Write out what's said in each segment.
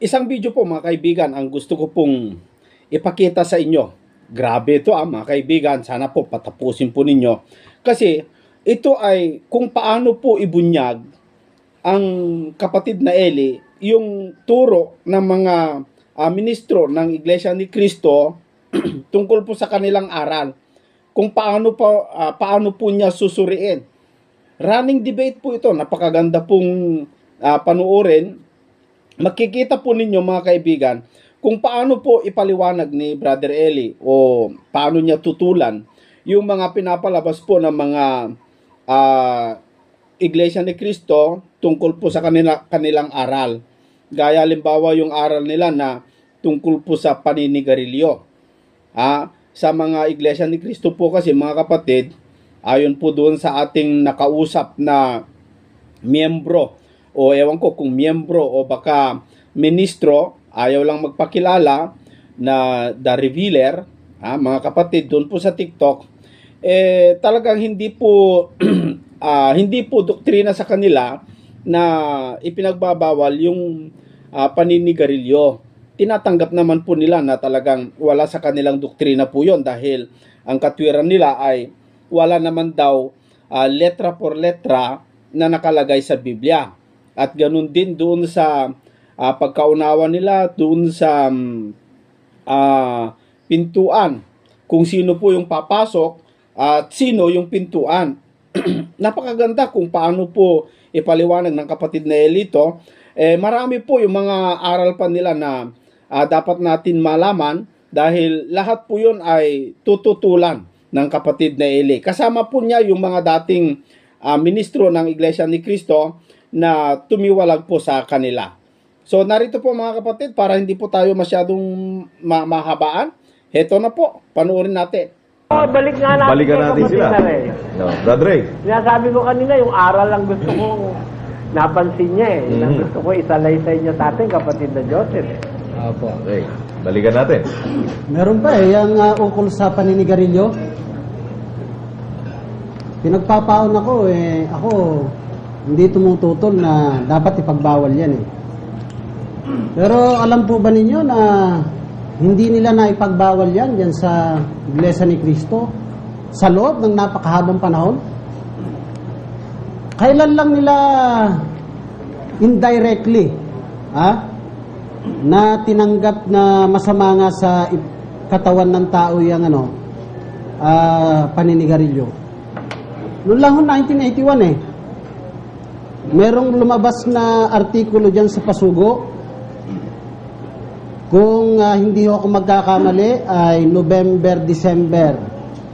Isang video po mga kaibigan ang gusto ko pong ipakita sa inyo. Grabe ito mga kaibigan. Sana po patapusin po ninyo. Kasi ito ay kung paano po ibunyag ang kapatid na Eli yung turo ng mga ministro ng Iglesia ni Cristo tungkol po sa kanilang aral. Kung paano po niya susuriin. Running debate po ito. Napakaganda pong panuorin. Makikita po ninyo mga kaibigan kung paano po ipaliwanag ni Brother Eli o paano niya tutulan yung mga pinapalabas po ng mga Iglesia ni Cristo tungkol po sa kanilang aral. Gaya halimbawa yung aral nila na tungkol po sa paninigarilyo. Sa mga Iglesia ni Cristo po kasi mga kapatid, ayon po doon sa ating nakausap na miyembro, o ewan ko kung miyembro o baka ministro, ayaw lang magpakilala na The Revealer, mga kapatid, doon po sa TikTok, talagang hindi po hindi po doktrina sa kanila na ipinagbabawal yung paninigarilyo. Tinatanggap naman po nila na talagang wala sa kanilang doktrina po yon dahil ang katwiran nila ay wala naman daw letra por letra na nakalagay sa Biblia. At ganun din doon sa pagkaunawa nila doon sa pintuan. Kung sino po yung papasok at sino yung pintuan. Napakaganda kung paano po ipaliwanag ng kapatid na Elito. Marami po yung mga aral pa nila na dapat natin malaman dahil lahat po yun ay tututulan ng kapatid na Eli. Kasama po niya yung mga dating ministro ng Iglesia ni Cristo na tumiwalag po sa kanila. So narito po mga kapatid, para hindi po tayo masyadong mahabaan, heto na po, panoorin natin. Balikan natin sila. No, Brother Ray. Sinasabi ko kanina, yung aral lang gusto kong napansin niya eh. Yung gusto ko isalaysay niya sa atin, kapatid na Joseph. Opo. Okay, balikan natin. Meron pa yung ukol sa paninigarilyo. Pinagpapaon ako ako hindi tumututol na dapat ipagbawal yan eh. Pero alam po ba ninyo na hindi nila na ipagbawal yan dyan sa Iglesia ni Cristo sa loob ng napakahabang panahon? Kailan lang nila indirectly na tinanggap na masama nga sa katawan ng tao yung paninigarilyo. Noong lang 1981 merong lumabas na artikulo dyan sa Pasugo. Kung hindi ako magkakamali ay November-December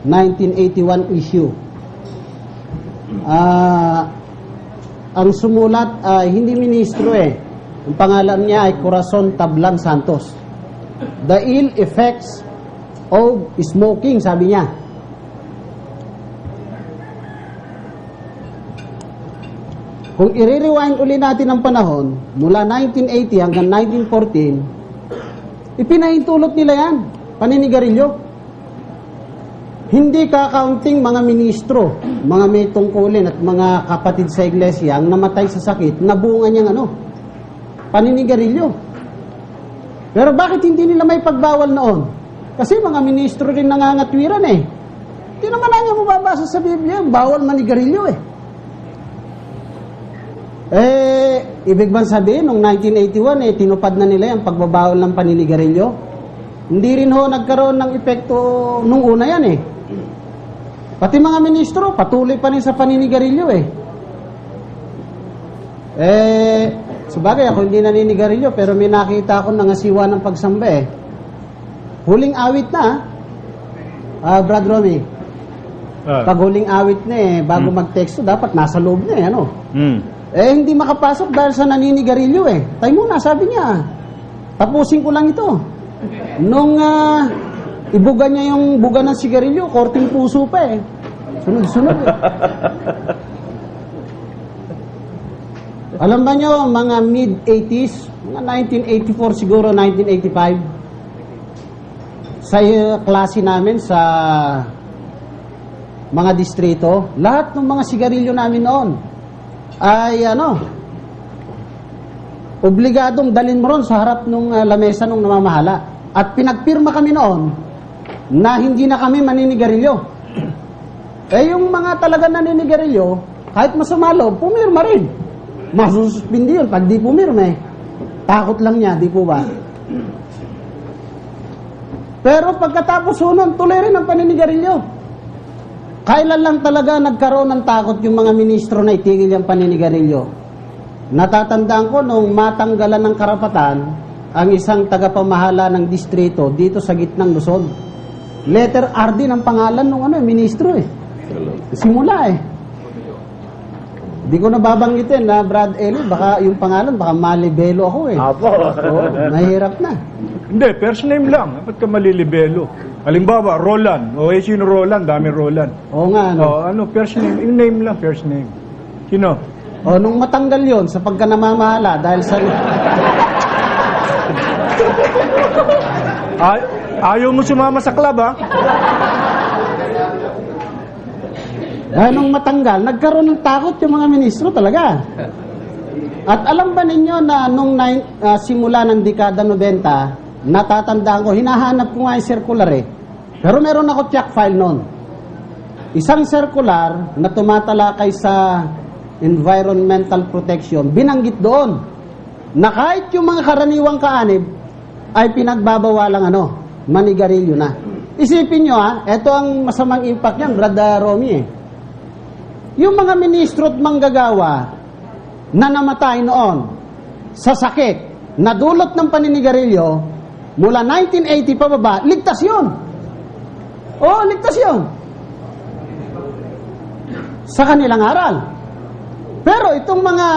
1981 issue. Ang sumulat ay hindi ministro Ang pangalan niya ay Corazon Tablan Santos. The ill effects of smoking, sabi niya. Kung i-rewind uli natin ang panahon, mula 1980 hanggang 1914, ipinahintulot nila yan, paninigarilyo. Hindi kakaunting mga ministro, mga may tungkulin at mga kapatid sa iglesia ang namatay sa sakit, nabunga niyang paninigarilyo. Pero bakit hindi nila may pagbawal noon? Kasi mga ministro rin nangangatwiran Hindi naman na niya mababasa sa Biblia, bawal manigarilyo ibig bang sabihin, noong 1981, tinupad na nila yung pagbabawal ng paninigarilyo? Hindi rin nagkaroon ng epekto nung una yan Pati mga ministro, patuloy pa rin sa paninigarilyo sabagay ako hindi naninigarilyo, pero may nakita ako nangasiwa ng pagsamba Huling awit na, Brad Romy. Pag huling awit na bago mag-texto, dapat nasa loob na hindi makapasok dahil sa naninigarilyo Tayo muna, sabi niya. Tapusin ko lang ito. Nung ibuga niya yung buga ng sigarilyo, korting puso pa Sunod-sunod Alam ba nyo, mga mid-80s, mga 1984 siguro, 1985, sa klase namin sa mga distrito, lahat ng mga sigarilyo namin noon ay obligadong dalhin mo ron sa harap ng lamesa ng namamahala. At pinagpirma kami noon na hindi na kami maninigarilyo. Eh yung mga talaga naninigarilyo, kahit masama loob, pumirma rin. Masususpindi yun pag di pumirma eh. Takot lang niya, di po ba? Pero pagkatapos nun, tuloy rin ang paninigarilyo. Kailan lang talaga nagkaroon ng takot yung mga ministro na itigil yung paninigarilyo? Natatandaan ko nung matanggalan ng karapatan ang isang tagapamahala ng distrito dito sa gitnang Luzon. Letter R din ang pangalan ng ministro eh. Simula eh. Di ko nababanggitin na Brad Eli, baka yung pangalan, baka malibelo ako eh. Apo. Oo, mahirap na. Hindi, first name lang. Ba't ka malilibelo? Halimbawa, Roland. O, sino Roland? Dami Roland. Oo nga, no? First name? Yung name lang, first name. Sino? O, nung matanggal yon sa pagkanamamahala dahil sa... Ayaw mo sumama sa club, ha? Dahil nung matanggal, nagkaroon ng takot yung mga ministro talaga. At alam ba ninyo na nung simula ng dekada 90, natatandaan ko, hinahanap ko nga yung circular eh. Pero meron ako check file noon. Isang circular na tumatalakay sa environmental protection, binanggit doon na kahit yung mga karaniwang kaanib ay pinagbabawalang manigarilyo na. Isipin nyo ito ang masamang impact niyan, Brad Romy eh. Yung mga ministro at manggagawa na namatay noon sa sakit na dulot ng paninigarilyo mula 1980 pababa, ligtas yun. Oo, ligtas yun. Sa kanilang aral. Pero itong mga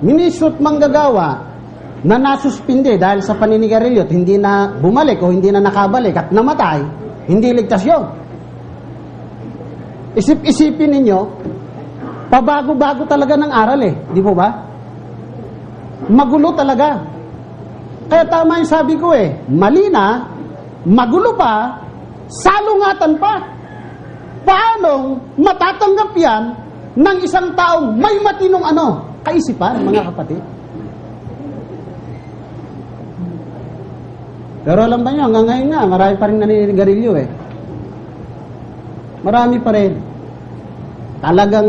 ministro at manggagawa na nasuspinde dahil sa paninigarilyo at hindi na bumalik o hindi na nakabalik at namatay, hindi ligtas yun. Isip-isipin ninyo, pabago-bago talaga ng aral eh. Di po ba? Magulo talaga. Kaya tama yung sabi ko eh. Mali na, magulo pa, salungatan pa. Paano matatanggap yan ng isang taong may matinong kaisipan, mga kapatid? Pero alam ba nyo, hanggang ngayon nga, marami pa rin naninigarilyo eh. Marami pa rin. Talagang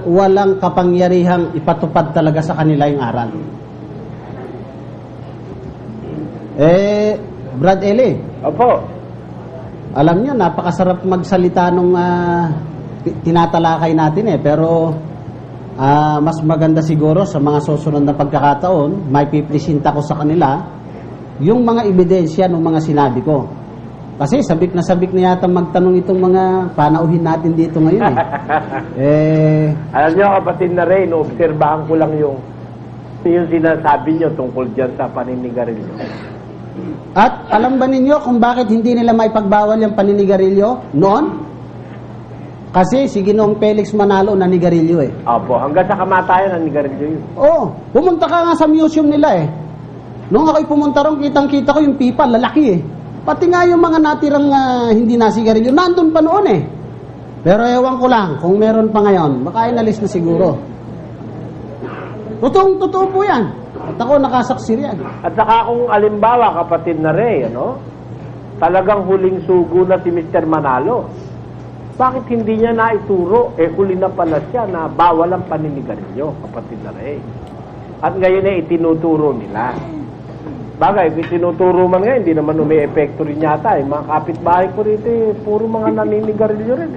walang kapangyarihang ipatupad talaga sa kanila yung aral. Brad Eli. Opo. Alam niyo, napakasarap magsalita nung tinatalakay natin eh. Pero mas maganda siguro sa mga susunod na pagkakataon, may pipresenta ko sa kanila yung mga ebidensya ng mga sinabi ko. Kasi sabik na yata magtanong itong mga panauhin natin dito ngayon eh. Alam niyo kapatid na rin, obserbahan ko lang yung sinasabi niyo tungkol dyan sa paninigarilyo. At alam ba ninyo kung bakit hindi nila maipagbawal yung paninigarilyo noon? Kasi si Ginoong Felix Manalo nanigarilyo eh. Opo, hanggang sa kamatayan nanigarilyo yun. Oo, pumunta ka nga sa museum nila eh. Nung ako'y pumunta ron, kitang-kita ko yung pipa, lalaki eh. Pati nga yung mga natirang hindi nasigarilyo, nandun pa noon eh. Pero ewan ko lang, kung meron pa ngayon, baka inalis na siguro. Totoo po yan. At ako nakasaksi yan. At saka kung alimbawa, kapatid na Ray, talagang huling sugo na si Mr. Manalo. Bakit hindi niya naituro? Huli na pala siya na bawal ang paninigarilyo, kapatid na Ray. At ngayon itinuturo nila. Bagay, kung tinuturo man ngayon, hindi naman umi-epekto rin yata. Mga kapitbahay ko rito, puro mga naninigarilyo rin.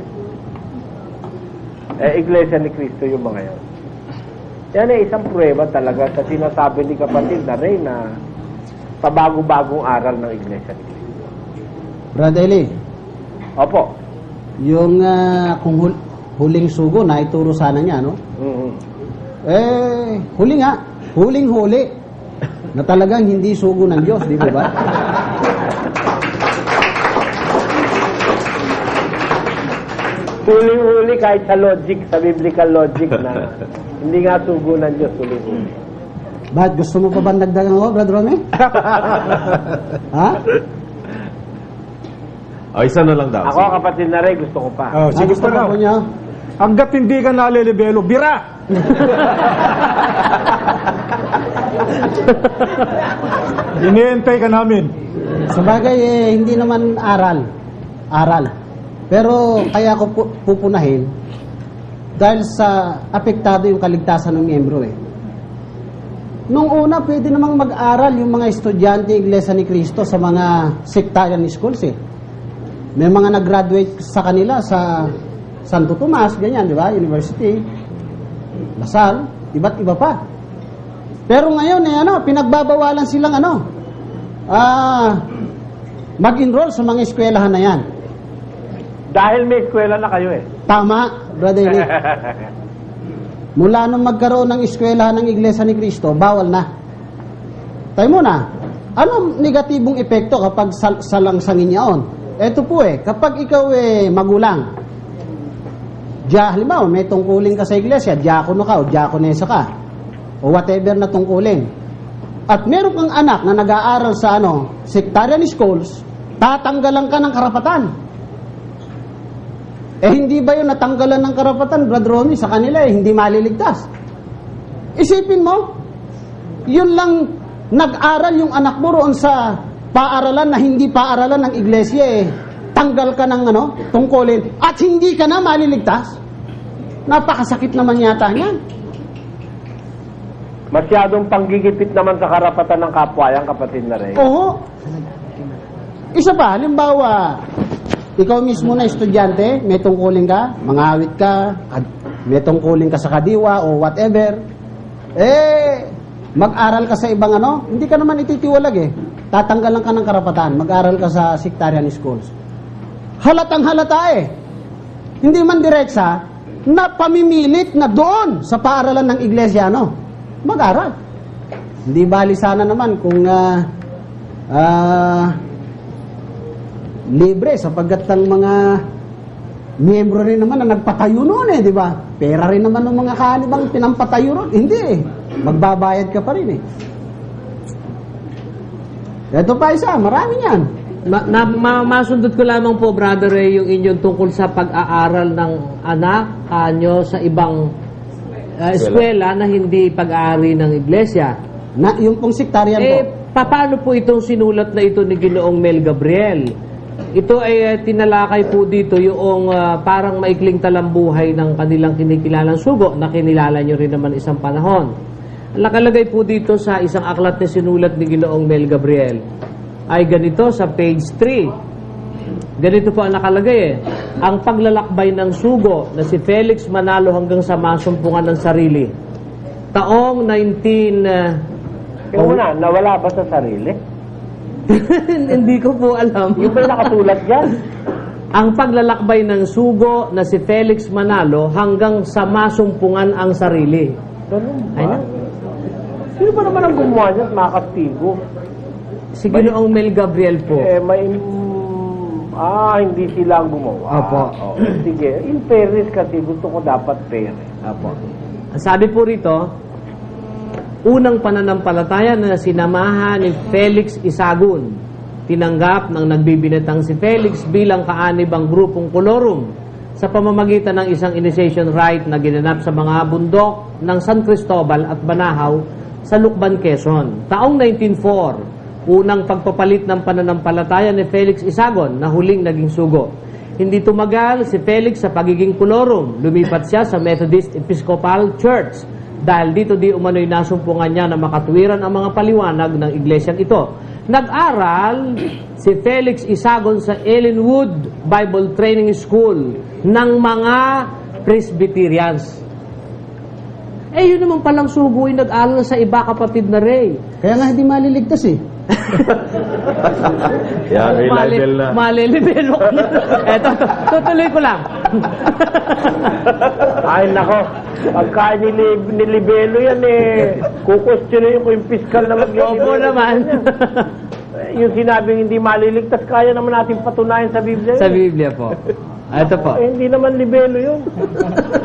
Iglesia ni Cristo yung mga yun. Yan isang pruweba talaga sa sinasabi ni kapatid na Ray na pabago-bagong aral ng Iglesia ni Cristo. Brad Eli. Opo. Yung kung huling sugo, naituro sana niya, no? Mm-hmm. Huli nga. Huling-huli. Na talagang hindi sugo ng Diyos, di ba? Huli-huli kahit sa logic, sa biblical logic na hindi nga sugo ng Diyos, huli-huli. Bakit? Gusto mo pa ba nagdagan ako, Brad Romy? Ha? Isa na lang daw. Ako, kapatid na Ray, gusto ko pa. Sige gusto pa mo raw. po niya? Hanggat hindi ka nalilibelo, bira! Iniintay ka namin. Sabagay, hindi naman aral. Pero kaya ko pupunahin dahil sa apektado yung kaligtasan ng miyembro Nung una, pwede namang mag-aral yung mga estudyante ng Iglesia ni Cristo sa mga sectarian schools May mga nag-graduate sa kanila sa Santo Tomas, ganyan, di ba? University, Lasal, iba't iba pa. Pero ngayon, pinagbabawalan silang mag-enroll sa mga eskwelahan na yan. Dahil may eskwela na kayo Tama, Brother Nick. Mula nung magkaroon ng eskwelahan ng Iglesia ni Cristo, bawal na. Tayo muna, anong negatibong epekto kapag salangsangin yaon? Ito po kapag ikaw magulang, halimbawa may tungkulin ka sa iglesia, diakono ka o diakonesa ka, o whatever na tungkulin. At meron kang anak na nag-aaral sa sectarian schools, tatanggalan ka ng karapatan. Hindi ba yun natanggalan ng karapatan, Brother Ronnie, sa kanila hindi maliligtas? Isipin mo, yun lang nag-aral yung anak mo roon sa paaralan na hindi paaralan ng iglesia tanggal ka ng tungkulin at hindi ka na maliligtas. Napakasakit naman yata niyan. Masyadong panggigipit naman sa karapatan ng kapwa yan, kapatid na rin. Oo. Isa pa, halimbawa, ikaw mismo na estudyante, may tungkulin ka, mangawit ka, may tungkulin ka sa kadiwa o whatever, mag-aral ka sa ibang hindi ka naman ititiwalag tatanggalan ka ng karapatan, mag-aral ka sa sectarian schools. Halatang halata hindi man direksa, na pamimilit na doon sa paaralan ng iglesia, mag-aral. Hindi bali sana naman kung libre sapagkat ang mga miyembro rin naman na nagpatayo noon di ba? Pera rin naman ng mga kanibang pinampatayo ron. Hindi magbabayad ka pa rin Ito pa isa, marami yan. Masundot ko lamang po, Brother Ray, yung inyong tungkol sa pag-aaral ng anak nyo sa ibang eskwela na hindi pag-aari ng iglesia. Yung pong sectarian Paano po itong sinulat na ito ni Ginoong Mel Gabriel? Ito ay tinalakay po dito yung parang maikling talambuhay ng kanilang kinikilalang sugo na kinilala nyo rin naman isang panahon. Nakalagay po dito sa isang aklat na sinulat ni Ginoong Mel Gabriel ay ganito sa page 3. Ganito po ang nakalagay Ang paglalakbay ng sugo na si Felix Manalo hanggang sa masumpungan ng sarili. Taong 19... nawala ba sa sarili? Hindi ko po alam. Yung ba nakasulat dyan? Ang paglalakbay ng sugo na si Felix Manalo hanggang sa masumpungan ang sarili. Ganun ba? Ay na. Sino ba naman ang gumawa niya at makastigo? Si Ginoong Mel Gabriel po. Hindi sila ang gumawa. Opo. Sige, in fairness kasi gusto ko dapat fair. Opo. Ang sabi po rito, unang pananampalataya na sinamahan ni Felix Isagun. Tinanggap ng nagbibinatang si Felix bilang kaanib ang grupong Colorum sa pamamagitan ng isang initiation rite na ginanap sa mga bundok ng San Cristobal at Banahaw sa Lukban, Quezon. Taong 1904, unang pagpapalit ng pananampalataya ni Felix Isagun na huling naging sugo. Hindi tumagal si Felix sa pagiging Colorum. Lumipat siya sa Methodist Episcopal Church dahil dito di umano'y nasumpungan niya na makatuwiran ang mga paliwanag ng iglesyang ito. Nag-aral si Felix Isagun sa Ellenwood Bible Training School ng mga Presbyterians. Yun naman palang sugo yung nag-aral sa iba, kapatid na Ray. Kaya nga hindi maliligtas Yan, may libel na. Malilibelo ko na. Eto, tutuloy ko lang. Ay, nako. Pagka nilibelo yan kukwestiyonin ko yung piskal na maglilibelo. Opo naman. Yung sinabing hindi maliligtas, kaya naman natin patunayan sa Biblia yun. Sa Biblia po. Ito po. Hindi naman libelo yun.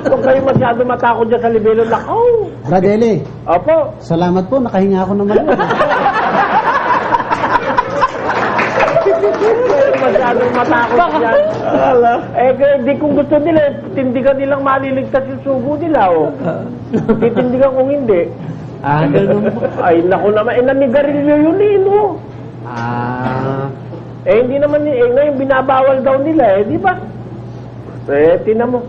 Kung kayo masyado matakot dyan sa libelo, nakaw. Bradele, Opo. salamat po, nakahinga ako naman. Masyadong matakot dyan. Di kung gusto nila, tindigan nilang maliligtas yung sugo nila, Titindigan kung hindi. Ganun po. Ay, naku naman. Nanigarilyo yun no? Hindi naman, ngayon binabawal daw nila di ba? Tinan mo.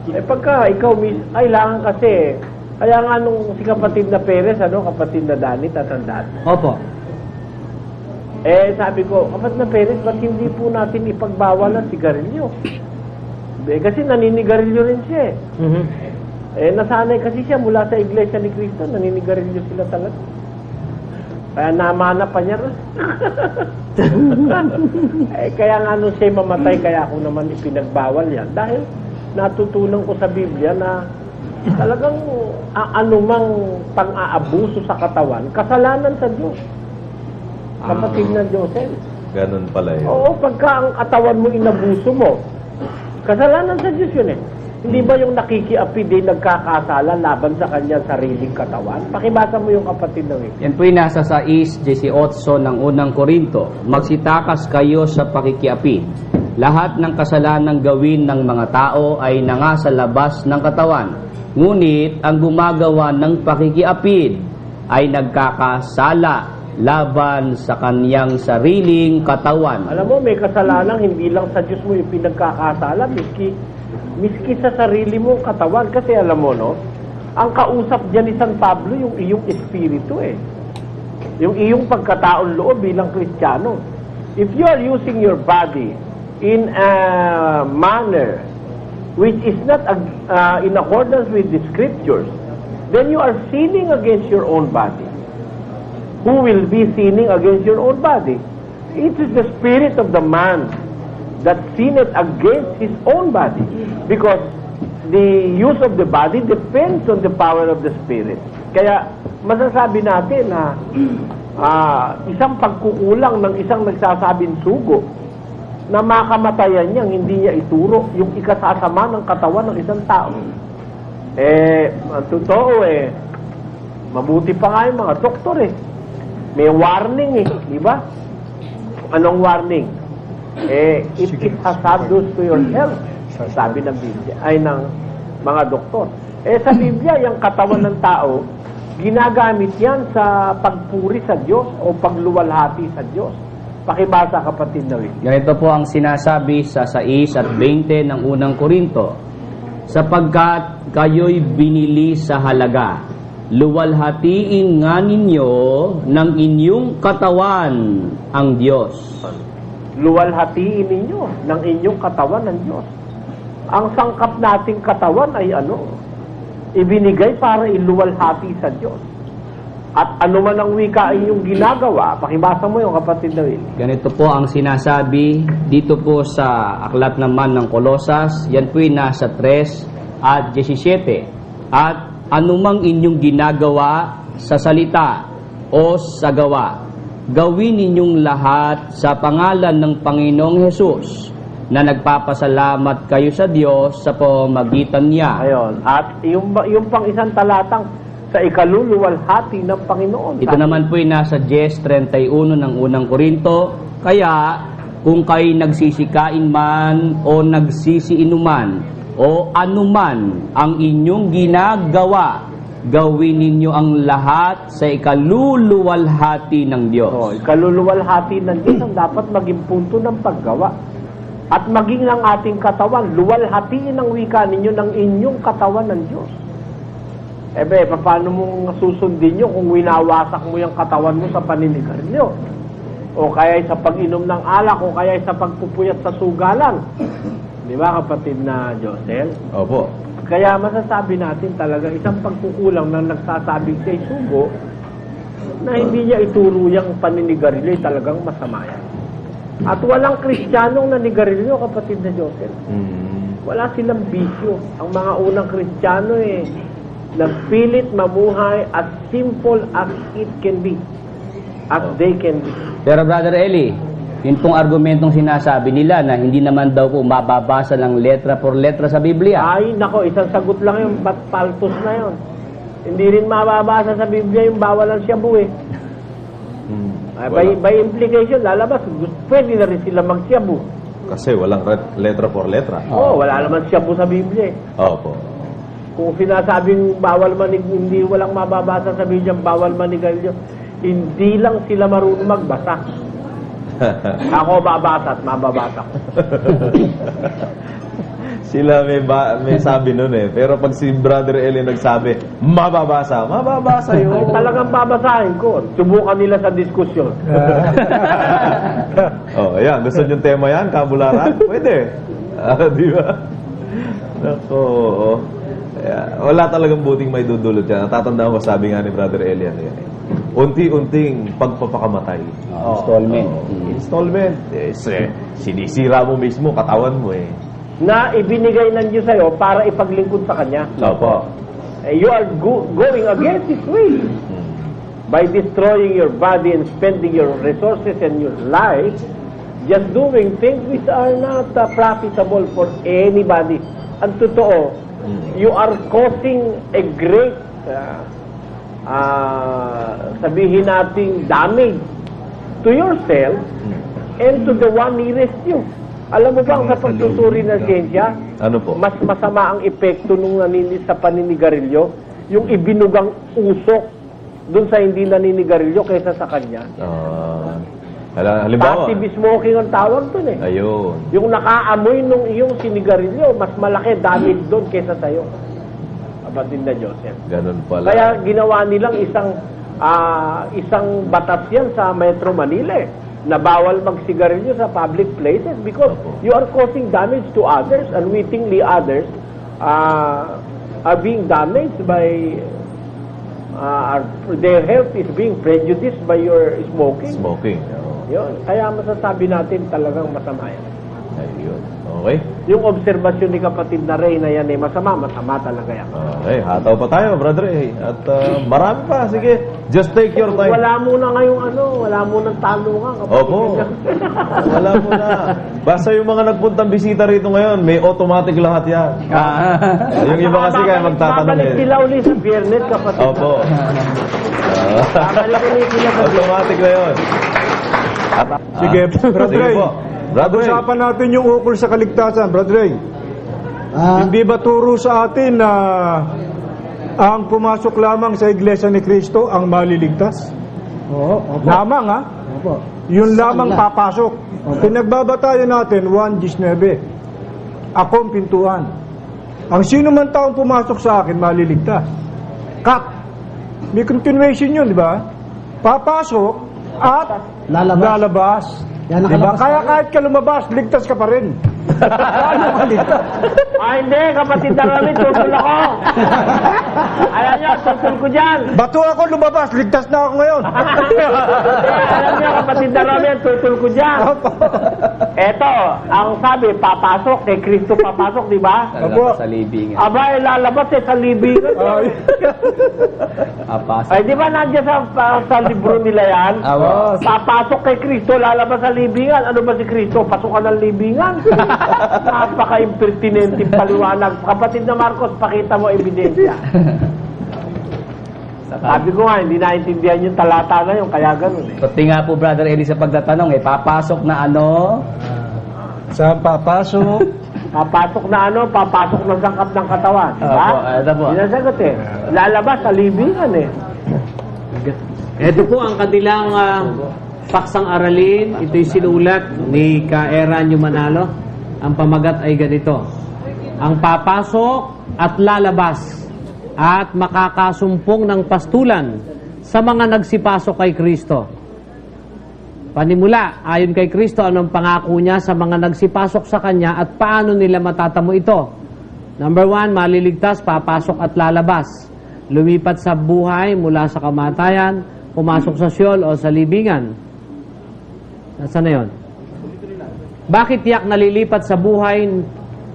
Pagka ikaw, kailangan kasi, kaya nga nung si kapatid na Perez, kapatid na Dani, tatandaan. Opo. Sabi ko, kapatid na Perez, ba't hindi po natin ipagbawal ang sigarilyo? Kasi naninigarilyo rin siya nasanay kasi siya mula sa Iglesia ni Cristo, naninigarilyo sila talaga. Kaya namana pa niya rin. Kaya nga nung siya mamatay, kaya ako naman ipinagbawal yan. Dahil natutunan ko sa Biblia na talagang anumang pang-aabuso sa katawan, kasalanan sa Diyos. Kapatid na Joseph. Ganun pala yun. Oo, pagka ang katawan mo inabuso mo, kasalanan sa Diyos yun Hindi ba yung nakikiapi din nagkakasala laban sa kanyang sariling katawan? Pakibasa mo yung kapatid na Yan po yung nasa 6:18 ng unang Korinto. Magsitakas kayo sa pakikiapi. Lahat ng kasalanang gawin ng mga tao ay nangasa labas ng katawan. Ngunit ang gumagawa ng pakikiapid ay nagkakasala laban sa kanyang sariling katawan. Alam mo, may kasalanan hindi lang sa Diyos mo yung pinagkakasala, miski sa sarili mong katawan. Kasi alam mo, ang kausap dyan ni San Pablo, yung iyong espiritu Yung iyong pagkataon loob bilang Kristiyano. If you are using your body in a manner which is not in accordance with the Scriptures, then you are sinning against your own body. Who will be sinning against your own body? It is the spirit of the man that sinned against his own body. Because the use of the body depends on the power of the spirit. Kaya masasabi natin na isang pagkukulang ng isang nagsasabing sugo na makamatayan niyang hindi niya ituro yung ikasasama ng katawan ng isang tao. Ang totoo mabuti pa nga yung mga doktor May warning di ba? Anong warning? It is hazardous to your health, sabi ng Biblia, ay ng mga doktor. Sa Biblia, yung katawan ng tao, ginagamit yan sa pagpuri sa Diyos o pagluwalhati sa Diyos. Pakibasa, kapatid na Ganito po ang sinasabi sa 6:20 ng unang Korinto. Sapagkat kayo'y binili sa halaga, luwalhatiin nga ninyo ng inyong katawan ang Diyos. Luwalhatiin ninyo ng inyong katawan ng Diyos. Ang sangkap nating katawan ay ibinigay para iluwalhati sa Diyos. At ano man ang wika ay inyong ginagawa, pakibasa mo yung kapatid na Willie. Ganito po ang sinasabi dito po sa aklat naman ng Kolosas, yan po'y nasa 3:17. At anumang inyong ginagawa sa salita o sa gawa, gawin ninyong lahat sa pangalan ng Panginoong Hesus na nagpapasalamat kayo sa Diyos sa pamamagitan niya. Ayon. At yung pang isang talatang sa ikaluluwalhati ng Panginoon. Ito naman po ay nasa 10:31 ng unang Korinto. Kaya kung kayo nagsisikain man o nagsisiinuman o anuman ang inyong ginagawa, gawin ninyo ang lahat sa ikaluluwalhati ng Diyos. Ikaluluwalhati ng Diyos ang dapat maging punto ng paggawa. At maging ng ating katawan, luwalhatiin ang wika ninyo ng inyong katawan ng Diyos. Paano mong susundin nyo kung winawasak mo yung katawan mo sa paninigarilyo? O kaya sa pag-inom ng alak, o kaya sa pagpupuyat sa sugalan. Di ba, kapatid na Josel? Opo. Kaya masasabi natin talaga isang pagkukulang ng nagsasabing kay sugo na hindi niya ituro yung paninigarilyo ay talagang masama yan. At walang Kristiyanong nanigarilyo, kapatid na Josel. Wala silang bisyo. Ang mga unang Kristiyano nagpilit mamuhay as simple as it can be. As they can be. Pero Brother Eli, yun pong argumentong sinasabi nila na hindi naman daw po mababasa ng letra por letra sa Biblia. Ay, nako, isang sagot lang yung paltos na yun. Hindi rin mababasa sa Biblia yung bawal ang shabu by implication, lalabas, pwede na rin sila mag-shabu. Kasi walang letra por letra. Wala naman shabu sa Biblia Opo. Kung sinasabing bawal hindi walang mababasa sa Biblia, bawal manigarilyo, hindi lang sila marunong magbasa. Ako babasa at mababasa ko. Sila may sabi nun eh. Pero pag si Brother Eli nagsabi, mababasa Ay, yun. talagang babasahin ko. Subukan nila sa diskusyon. Oh, ayan. Gusto nyo tema yan? Kabularan? Pwede. Di ba? Nako, oo. Ayan. Wala talagang buting may dudulot yan. Natatandaan ko, sabi nga ni Brother Eli, ano yan eh. Unti-unting pagpapakamatay. Installment. Installment. Sinisira mo mismo, katawan mo eh. Na ibinigay ng Diyos sa'yo para ipaglingkod sa Kanya. Opo. You are going against His will. By destroying your body and spending your resources and your life, just doing things which are not profitable for anybody. Ang totoo, you are causing a great, sabihin nating damage to yourself and to the one nearest you. Alam mo ba ang sa pagsusuri ng siyensya, Ano po? mas masama ang epekto nung naninis sa paninigarilyo, yung ibinugang usok dun sa hindi naninigarilyo kaysa sa kanya. Halimbawa. Passive smoking ang tawag dun eh. Ayun. Yung nakaamoy nung iyong sinigarilyo, mas malaki damage doon kaysa sa'yo. Kapatid na Joseph. Ganun pala. Kaya ginawa nilang isang batas yan sa Metro Manila eh, na bawal magsigarilyo sa public places because you are causing damage to others, unwittingly others are being damaged by their health is being prejudiced by your smoking. Smoking. Yun. Kaya masasabi natin talagang masama yan. Ayun. Okay. Yung obserbasyon ni kapatid na Ray na yan eh, masama talaga yan. Okay, hataw pa tayo, brother. At marami pa. Sige, just take your time. Wala muna ngayong wala munang tanungan. Opo. Wala mo na. Basta yung mga nagpuntang bisita rito ngayon, may automatic lahat yan. Yung iba kasi kaya magtatanong Babalik eh. sila uli sa Biyernes, kapatid. Opo. Babalik uli sila sa Biyernes. Automatic na yun. Sige, Brother Sige Ray. po. Brother Ray. Usapan natin yung ukol sa kaligtasan, Brother Ray. Hindi ba turo sa atin na ang pumasok lamang sa Iglesia ni Cristo ang maliligtas? Oo, opo. Lamang ha? Opo. Yun lamang Saan lang? papasok. Pinagbabatayan natin 1:19. Akong pintuan. Ang sino man taong pumasok sa akin maliligtas. Cut. May continuation yun, di ba? Papasok at lalabas. Yan, Diba? nakalabas Kaya tayo. kahit ka lumabas, ligtas ka pa rin. Paano ka ligtas? Hindi, kapatid na kami, tutol ako. Alam niyo, tutol ko dyan. Bato ako lumabas, ligtas na ako ngayon. Alam niyo, kapatid na kami, tutol ko dyan. Eto, ang sabi, papasok, kay Kristo papasok, di ba? Opo. Sa libingan. Aba, lalabas sa libingan. Ay. Ay, di ba nandiyan sa libro nila yan? Papasok kay Kristo, lalabas sa libingan. Ano ba si Kristo? Pasukan ng libingan? Napaka-impertinente paliwanag. Kapatid na Marcos, pakita mo ebidensya. Sabi ko nga, hindi naintindihan yung talata na yun, kaya ganun eh. Pati nga po, Brother Eli, sa pagtatanong, papasok na ano? Saan papasok? Papasok na papasok ng sangkap ng katawan. Diba? Ito po. Yun ang sagot eh. Lalabas sa libingan eh. Ito po ang kanilang paksang aralin. Ito'y sinulat ni Kaeranyo Manalo. Ang pamagat ay ganito. Ang papasok at lalabas at makakasumpong ng pastulan sa mga nagsipasok kay Kristo. Panimula, ayon kay Kristo, anong pangako niya sa mga nagsipasok sa Kanya at paano nila matatamo ito? Number 1, maliligtas, papasok at lalabas. Lumipat sa buhay mula sa kamatayan, pumasok sa Sheol o sa libingan. Nasaan na yun? Bakit tiyak nalilipat sa buhay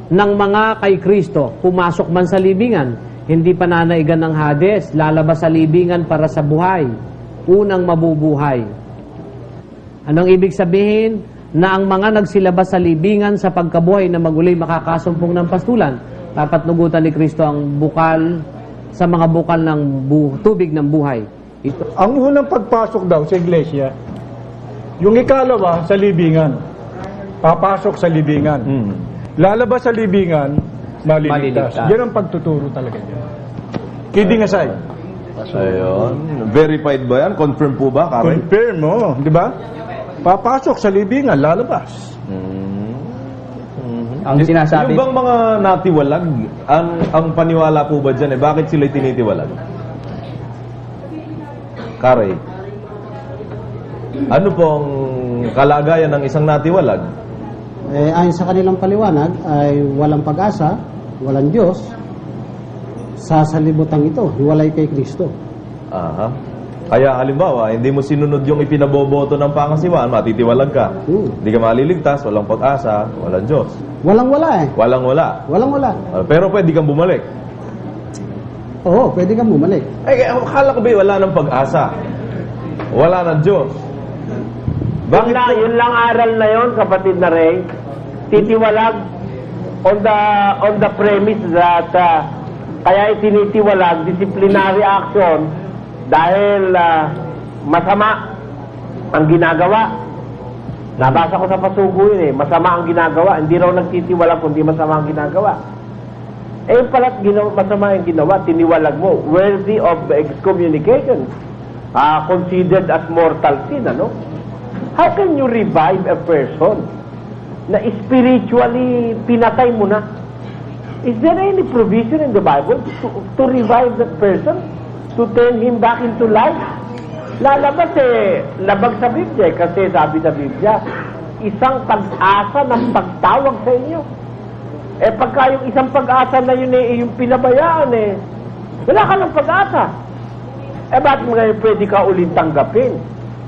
ng mga kay Kristo, pumasok man sa libingan? Hindi pananaigan ng Hades, lalabas sa libingan para sa buhay. Unang mabubuhay. Anong ibig sabihin? Na ang mga nagsilabas sa libingan sa pagkabuhay na maguloy makakasumpong ng pastulan. Dapat nugutan ni Kristo ang bukal sa mga bukal ng tubig ng buhay. Ito. Ang unang pagpasok daw sa iglesia, yung ikalawa sa libingan. Papasok sa libingan. Lalabas sa libingan, maliligtas. Maliligtas. Yan ang pagtuturo talaga niya. Kidding aside. Ayun. Verified ba yan? Confirm po ba, Karen? Confirm mo, di ba? Papasok sa libingan, lalabas. Ang sinasabi, Yung bang mga natiwalag, ang paniwala po ba dyan bakit sila tinitiwalag? Kare, ano pong kalagayan ng isang natiwalag? Ayon sa kanilang paliwanag ay walang pag-asa, walang Diyos, sa salibutan ito, hiwalay kay Kristo. Aha. Kaya halimbawa, hindi mo sinunod yung ipinaboboto ng pangasiwaan, matitiwalag ka. Hindi ka maliligtas, walang pag-asa, walang Diyos. Walang-wala eh. Walang-wala. Walang-wala. Pero pwede kang bumalik. Oo, pwede kang bumalik. Akala ko ba wala ng pag-asa? Wala ng Diyos. Bakit po? Yun lang aral na yon, kapatid na Ray. Titiwalag on the premise that kaya itinitiwalag disciplinary action dahil masama ang ginagawa. Nabasa ko sa pasugo yun masama ang ginagawa. Hindi raw nagtitiwala kundi masama ang ginagawa. Pala't masama ang ginawa, tiniwalag mo. Worthy of excommunication. Considered as mortal sin, ano? How can you revive a person na spiritually pinatay mo na? Is there any provision in the Bible to revive that person? To turn him back into life? Lalabas labag sa Biblia kasi sabi sa Biblia, isang pag-asa ng pagtawag sa inyo. Pagka yung isang pag-asa na yun yung pinabayaan wala ka ng pag-asa. Bakit mo ngayon pwede ka ulit tanggapin?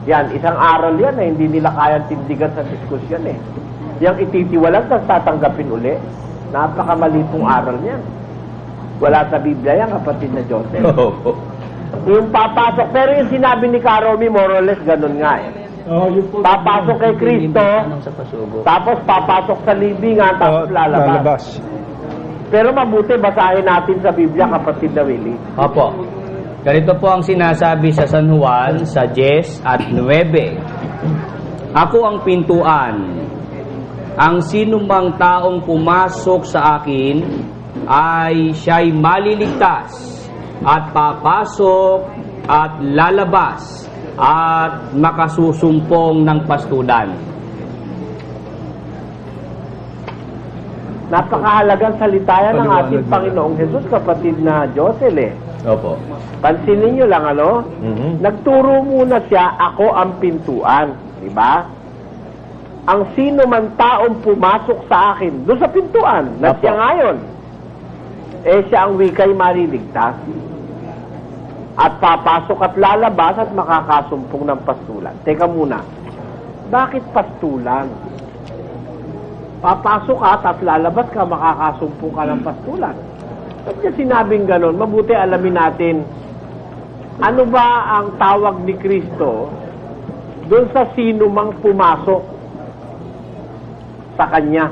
Yan, isang aral yan na hindi nila kayang tindigan sa diskusyon Yang ititiwalag tapos tatanggapin uli. Napakamalitong aral niyan. Wala sa Biblia yan, kapatid na Joseph. Yung papasok, pero yung sinabi ni Karomi, more or less, ganun nga papasok kay Kristo, tapos papasok sa libingan, tapos lalabas. Pero mabuti, basahin natin sa Biblia, kapatid na Willie. Opo. Ganito po ang sinasabi sa San Juan sa 10 at 9. Ako ang pintuan. Ang sinumang taong pumasok sa akin ay siya'y maliligtas at papasok at lalabas at makasusumpong ng pastulan. Napakahalagang salita yan ng ating Panginoong Jesus, kapatid na Josel Opo. Pansinin nyo lang, Nagturo muna siya, ako ang pintuan. Diba? Ang sino man taong pumasok sa akin, doon sa pintuan, na siya ngayon, siya ang wikay maliligtas. At papasok at lalabas at makakasumpong ng pastulan. Teka muna, bakit pastulan? Papasok ka at lalabas ka, makakasumpong ka ng pastulan. Ba't niya sinabing ganon? Mabuti alamin natin, ano ba ang tawag ni Kristo doon sa sino mang pumasok sa Kanya?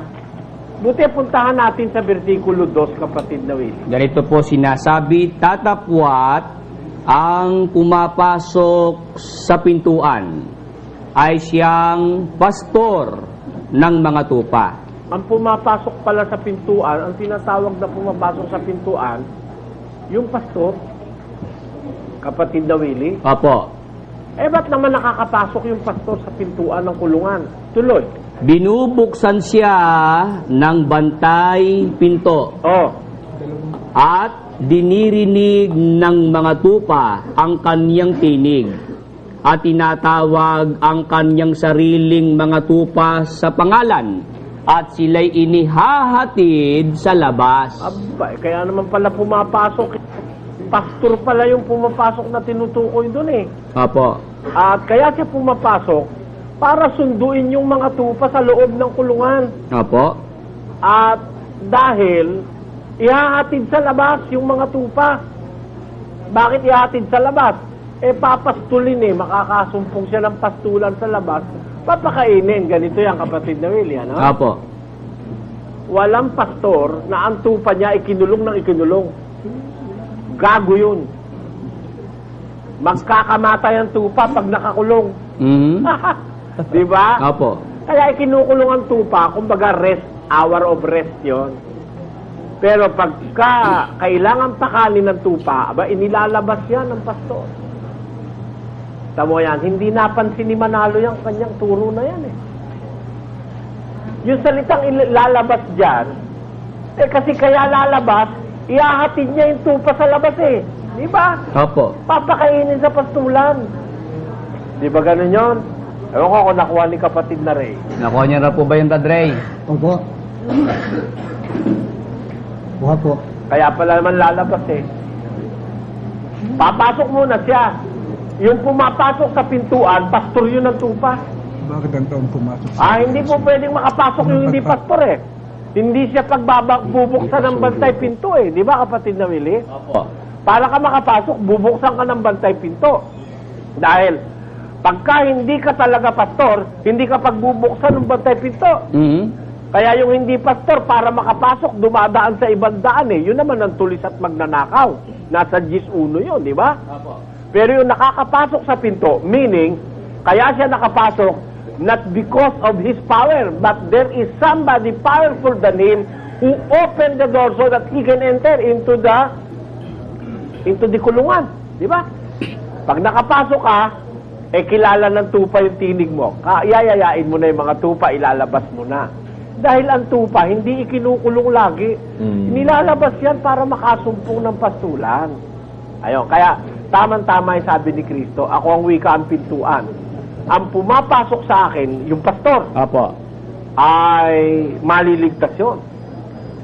Buti puntahan natin sa versikulo 2, kapatid na Willie. Ganito po sinasabi, tatapwat ang pumapasok sa pintuan ay siyang pastor ng mga tupa. Ang pumapasok pala sa pintuan, ang tinatawag na pumapasok sa pintuan, yung pastor, kapatid na Willie. Opo. Ba't naman nakakapasok yung pastor sa pintuan ng kulungan? Tuloy. Binubuksan siya ng bantay pinto. At dinirinig ng mga tupa ang kanyang tinig at tinatawag ang kanyang sariling mga tupa sa pangalan at sila'y inihahatid sa labas. Aba, kaya naman pala pumapasok. Pastor pala yung pumapasok na tinutukoy doon Opo. At kaya siya pumapasok para sunduin yung mga tupa sa loob ng kulungan. Opo. At dahil ihahatid sa labas yung mga tupa. Bakit ihahatid sa labas? Papastulin makakasumpong siya ng pastulan sa labas. Papakainin. Ganito yan, kapatid na Willie, Opo. Walang pastor na ang tupa niya ikinulong ng ikinulong. Gago yun. Magkakamatay ang tupa pag nakakulong. Diba? Opo. Kaya ikinukulong ang tupa, kumbaga rest, hour of rest yon. Pero pagka kailangan pakanin ng tupa, aba, inilalabas yan ng pastor. Tamo yan, hindi napansin ni Manalo yung kanyang turo na yan eh. Yung salitang ilalabas dyan, kasi kaya lalabas, ihahatid niya yung tupa sa labas eh. Di ba? Opo. Papakainin sa pastulan. Di ba ganun yun? Ewan ko kung nakuha ni kapatid na Ray. Nakuha niya na po ba yung Tadrey? Opo. Buha po. Kaya pala naman lalabas eh. Papasok muna siya. Yung pumapasok sa pintuan, pastor yun ng tupa. Bakit ang taong pumasok? Hindi po pwedeng makapasok yung hindi pastor eh. Hindi siya bubuksan ng bantay pinto eh. Di ba kapatid na Willie? Opo. Para ka makapasok, bubuksan ka ng bantay pinto. Dahil, pagka hindi ka talaga pastor, hindi ka pagbubuksan ng bantay pinto. Kaya yung hindi pastor, para makapasok, dumadaan sa ibang daan eh. Yun naman ang tulis at magnanakaw. Nasa Gis 1 yun, di ba? Pero yung nakakapasok sa pinto, meaning, kaya siya nakapasok, not because of his power, but there is somebody powerful than him who opened the door so that he can enter into the kulungan. Di ba? Pag nakapasok ka, kilala ng tupa yung tinig mo. Yayayain mo na yung mga tupa, ilalabas mo na. Dahil ang tupa, hindi ikinukulong lagi. Nilalabas yan para makasumpong ng pastulan. Ayun, kaya tamang-tama yung sabi ni Kristo, ako ang wika ang pintuan. Ang pumapasok sa akin, yung pastor, Opo. ay maliligtas yun.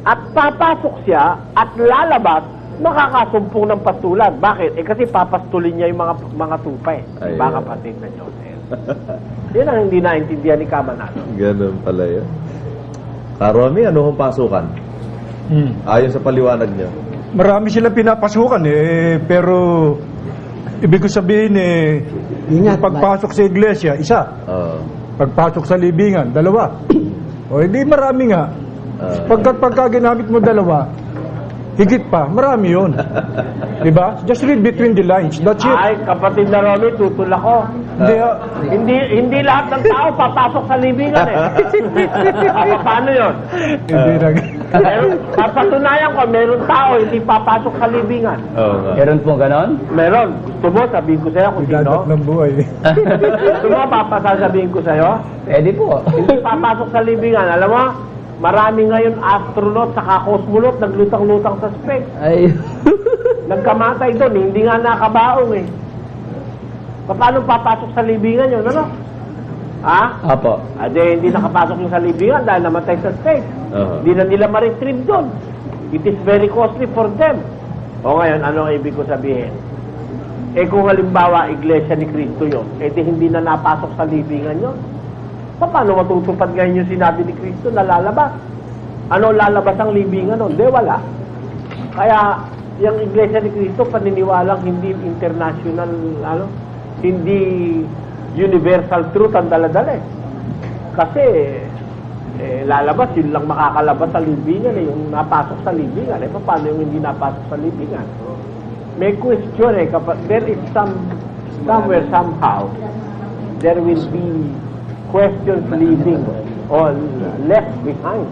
At papasok siya at lalabas, makakasumpong ng pastulan. Bakit? Kasi papastulin niya yung mga tupa eh. Ayun. Baka kapatid na Joseph. Yan ang hindi naintindihan ni Kamanalo. Ganun pala yun. Karomi, ano kung pasukan? Ayon sa paliwanag niyo. Marami silang pinapasukan pero ibig ko sabihin Ingat, pagpasok sa iglesia, isa. Pagpasok sa libingan, dalawa. O hindi marami nga. Pagka ginamit mo dalawa, higit pa, marami yun. Diba? Just read between the lines. That's it. Ay, kapatid na Romy, tutol ako. Hindi lahat ng tao papasok sa libingan eh. Paano yun? Hindi na. Papatunayan ko, meron tao hindi papasok sa libingan. Meron po ganon? Meron. Gusto mo, sabihin ko sa'yo kung sino? Igadat ng buhay. Gusto mo, papasasabihin ko sa'yo? Pwede po. Hindi papasok sa libingan. Alam mo, marami ngayon astronaut saka cosmonaut naglutang-lutang sa space. Ay. Nagkamatay doon, hindi nga nakabaong eh. Paano papasok sa libingan yun, ano? Ha? Opo. Hindi nakapasok yung sa libingan dahil namatay sa space. Hindi na nila ma-retrieve doon. It is very costly for them. O ngayon, ano ang ibig ko sabihin? Kung halimbawa, iglesia ni Cristo yun, hindi na napasok sa libingan yun. Paano matutupad ngayon yung sinabi ni Cristo na lalabas? Ano lalabas ang libingan nun? Di, wala. Kaya, yung iglesia ni Cristo, paniniwalang hindi international, hindi universal truth ang daladala eh. Kasi, lalabas, yun lang makakalabas sa libingan yung napasok sa libingan. Paano yung hindi napasok sa libingan? May question kapag there is somewhere, somehow, there will be questions leaving or left behind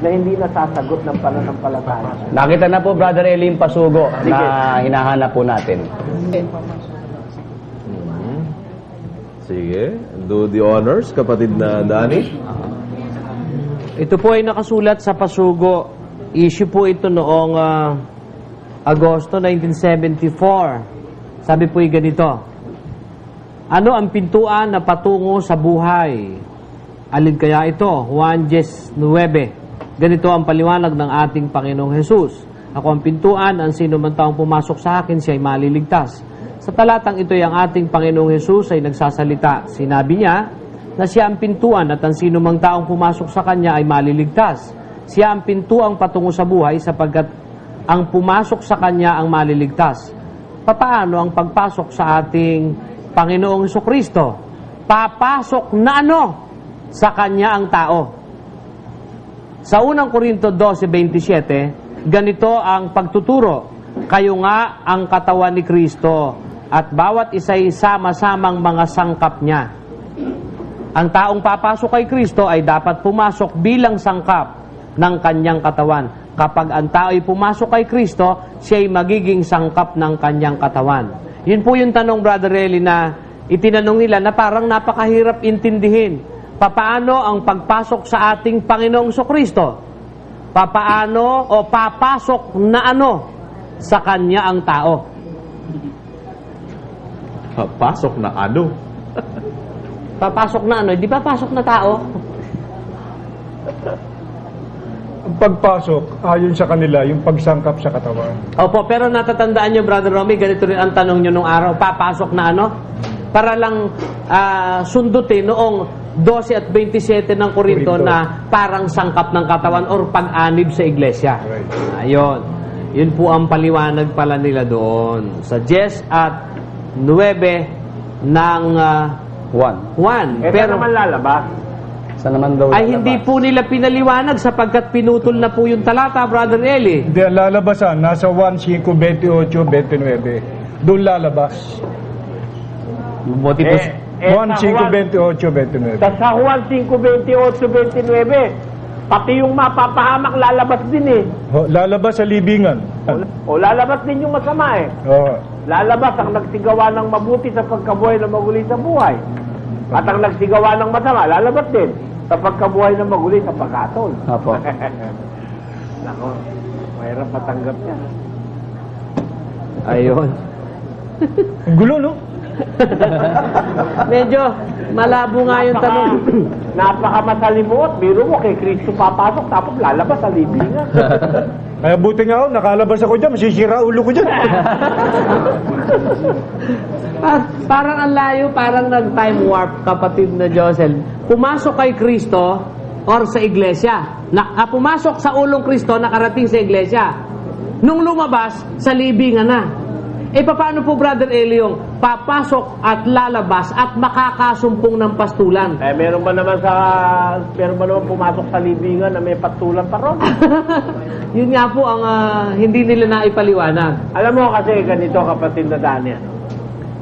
na hindi nasasagot ng pananampalataya. Nakita na po, Brother Eli, yung pasugo na hinahanap po natin. Sige. Do the honors, kapatid na Dani. Ito po ay nakasulat sa pasugo. Issue po ito noong Agosto 1974. Sabi po ay ganito. Ano ang pintuan na patungo sa buhay? Alin kaya ito? Juan 10:9. Ganito ang paliwanag ng ating Panginoong Hesus. Ako ang pintuan, ang sino man taong pumasok sa akin, siya ay maliligtas. Sa talatang ito ang ating Panginoong Hesus ay nagsasalita. Sinabi niya na siya ang pintuan at ang sino mang taong pumasok sa kanya ay maliligtas. Siya ang pintuang patungo sa buhay sapagkat ang pumasok sa kanya ang maliligtas. Paano ang pagpasok sa ating Panginoong Hesukristo? Papasok na ano? Sa kanya ang tao. Sa unang Korinto 12:27, ganito ang pagtuturo. Kayo nga ang katawan ni Kristo at bawat isa'y sama-samang mga sangkap niya. Ang taong papasok kay Kristo ay dapat pumasok bilang sangkap ng kanyang katawan. kapag ang tao ay pumasok kay Kristo, siya ay magiging sangkap ng kanyang katawan. Yun po yung tanong, Brother Eli, na itinanong nila na parang napakahirap intindihin. Papaano ang pagpasok sa ating Panginoong Kristo? Papaano o papasok na ano sa kanya ang tao? Pasok na ano? Papasok na ano? Di ba pasok na tao? Ang pagpasok, ayon sa kanila, yung pagsangkap sa katawan. Opo, pero natatandaan nyo, Brother Romy, ganito rin ang tanong nyo nung araw, papasok na ano? Para lang sundutin noong 12 at 27 ng Korinto na parang sangkap ng katawan or pag-anib sa iglesia. Right. Ayun. Yun po ang paliwanag pala nila doon. Sa 10 at 9 ng Juan. Ito Pero naman lalabas. Saan naman daw ay lalabas? hindi po nila pinaliwanag sapagkat pinutol na po yung talata, Brother Eli. Hindi, ang lalabasan, nasa 1, 5, 28, 29. Doon lalabas. Buti po. 1, 5, 28, 29. Sa Juan 5, 28, 29, pati yung mapapahamak lalabas din eh. Lalabas sa libingan. O lalabas din yung masama eh. Oo. Lalabas ang nagsigawa ng mabuti sa pagkabuhay na maguli sa buhay. At ang nagsigawa ng masama, lalabas din sa pagkabuhay na maguli sa pagkatol. Opo. Nako, mahirap matanggap yan. Ayun. Ang gulo, no? Medyo malabo nga yung tanong. Napakamasalimuot. Biro mo kay Kristo papasok tapos lalabas sa libingan. Kaya buti nga ako, nakalabas ako dyan, masisira ulo ko dyan. Parang ang layo, parang nag-time warp, kapatid na Josel. Pumasok kay Kristo or sa iglesia. Pumasok sa ulong Kristo, nakarating sa iglesia. Nung lumabas, sa libingan na. Paano po, Brother Eli, yung papasok at lalabas at makakasumpong ng pastulan? Meron ba naman pumasok sa libingan na may patulan pa ron? Yun nga po ang hindi nila naipaliwanag. Alam mo kasi ganito, kapatid na Dani,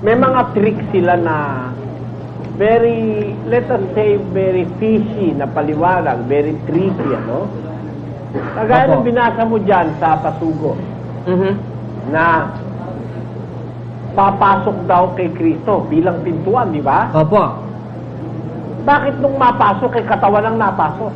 may mga tricks sila na very, let us say, very fishy na paliwanag, very tricky, ano? Kagaya ng binasa mo dyan sa pasugo, na papasok daw kay Kristo bilang pintuan, di ba? Opo. Bakit nung mapasok kay katawan ang napasok?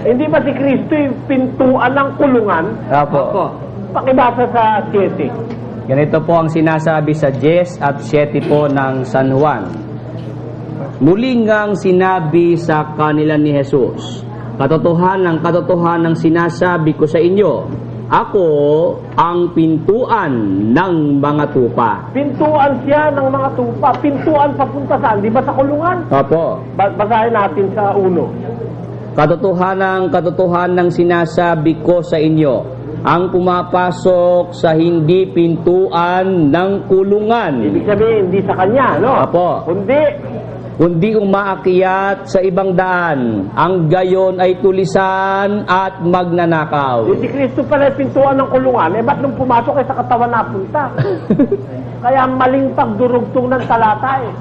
Hindi ba si Kristo yung pintuan ng kulungan? Opo. Pakibasa sa 7. Ganito po ang sinasabi sa 10 at 7 po ng San Juan. Muli ngang sinabi sa kanila ni Jesus, katotohanan sinasabi ko sa inyo, ako ang pintuan ng mga tupa. Pintuan siya ng mga tupa. Pintuan papunta saan? Di ba sa kulungan? Opo. Basahin natin sa 1. Katotohanan sinasabi ko sa inyo, ang pumapasok sa hindi pintuan ng kulungan. Ibig sabihin, hindi sa kanya, no? Opo. Kundi umaakyat sa ibang daan, ang gayon ay tulisan at magnanakaw. Si Kristo pala yung pintuan ng kulungan, ba't nung pumasok ay sa katawan napunta? Kaya maling pagdurugtong ng talata eh.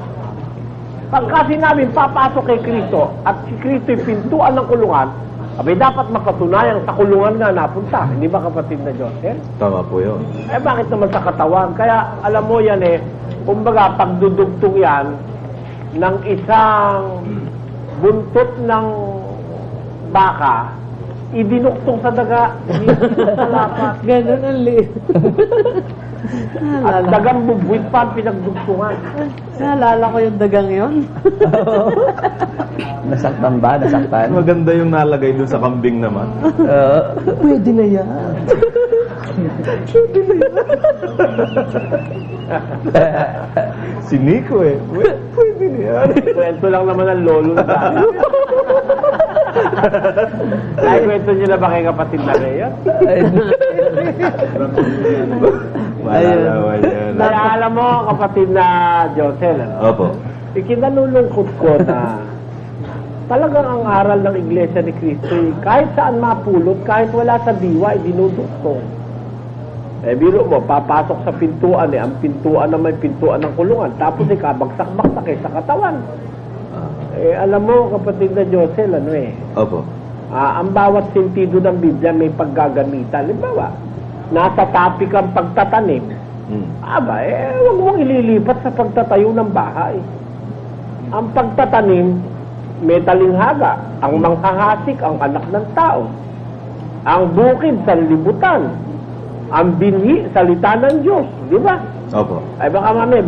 Pagka sinabing papasok kay Kristo at si Kristo yung pintuan ng kulungan, abay dapat mapatunayan sa kulungan nga napunta. Hindi ba, kapatid na Joseph? Tama po yun. Bakit naman sa katawan? Kaya alam mo yan eh, kumbaga pagdudugtong yan ng isang buntot ng baka, idinuktong sa daga, sa lapat. Ganun ang liit. At dagang bubuit pa ang pinagdugtungan. Naalala ko yung dagang yon. Nasaktan ba? Nasaktan? Maganda yung nalagay dun sa kambing naman. Pwede na yan. Si Nico eh. Pwede niya. Kwento lang naman ang lolo na dati. Ay, kwento nyo na ba kay kapatid na Rhea? Malalaman yan. Kaya alam mo, kapatid na Josel, ano? Opo. Ikinalulungkot ko na talagang ang aral ng Iglesia ni Cristo, kahit saan mapulot, kahit wala sa diwa, dinudugtong. Biro mo, papasok sa pintuan ang pintuan na may pintuan ng kulungan, tapos kabagsak-bagsak sa katawan. Alam mo, kapatid na Josel, Opo. ang bawat sentido ng Biblia may paggagamitan. Halimbawa, nasa topic ang pagtatanim. Huwag mong ililipat sa pagtatayo ng bahay. Ang pagtatanim, may talinghaga. Ang manghahasik, ang anak ng tao. Ang bukid, sanlibutan. Ang binhi, salita ng Diyos. Di ba? Opo. Ay baka mami,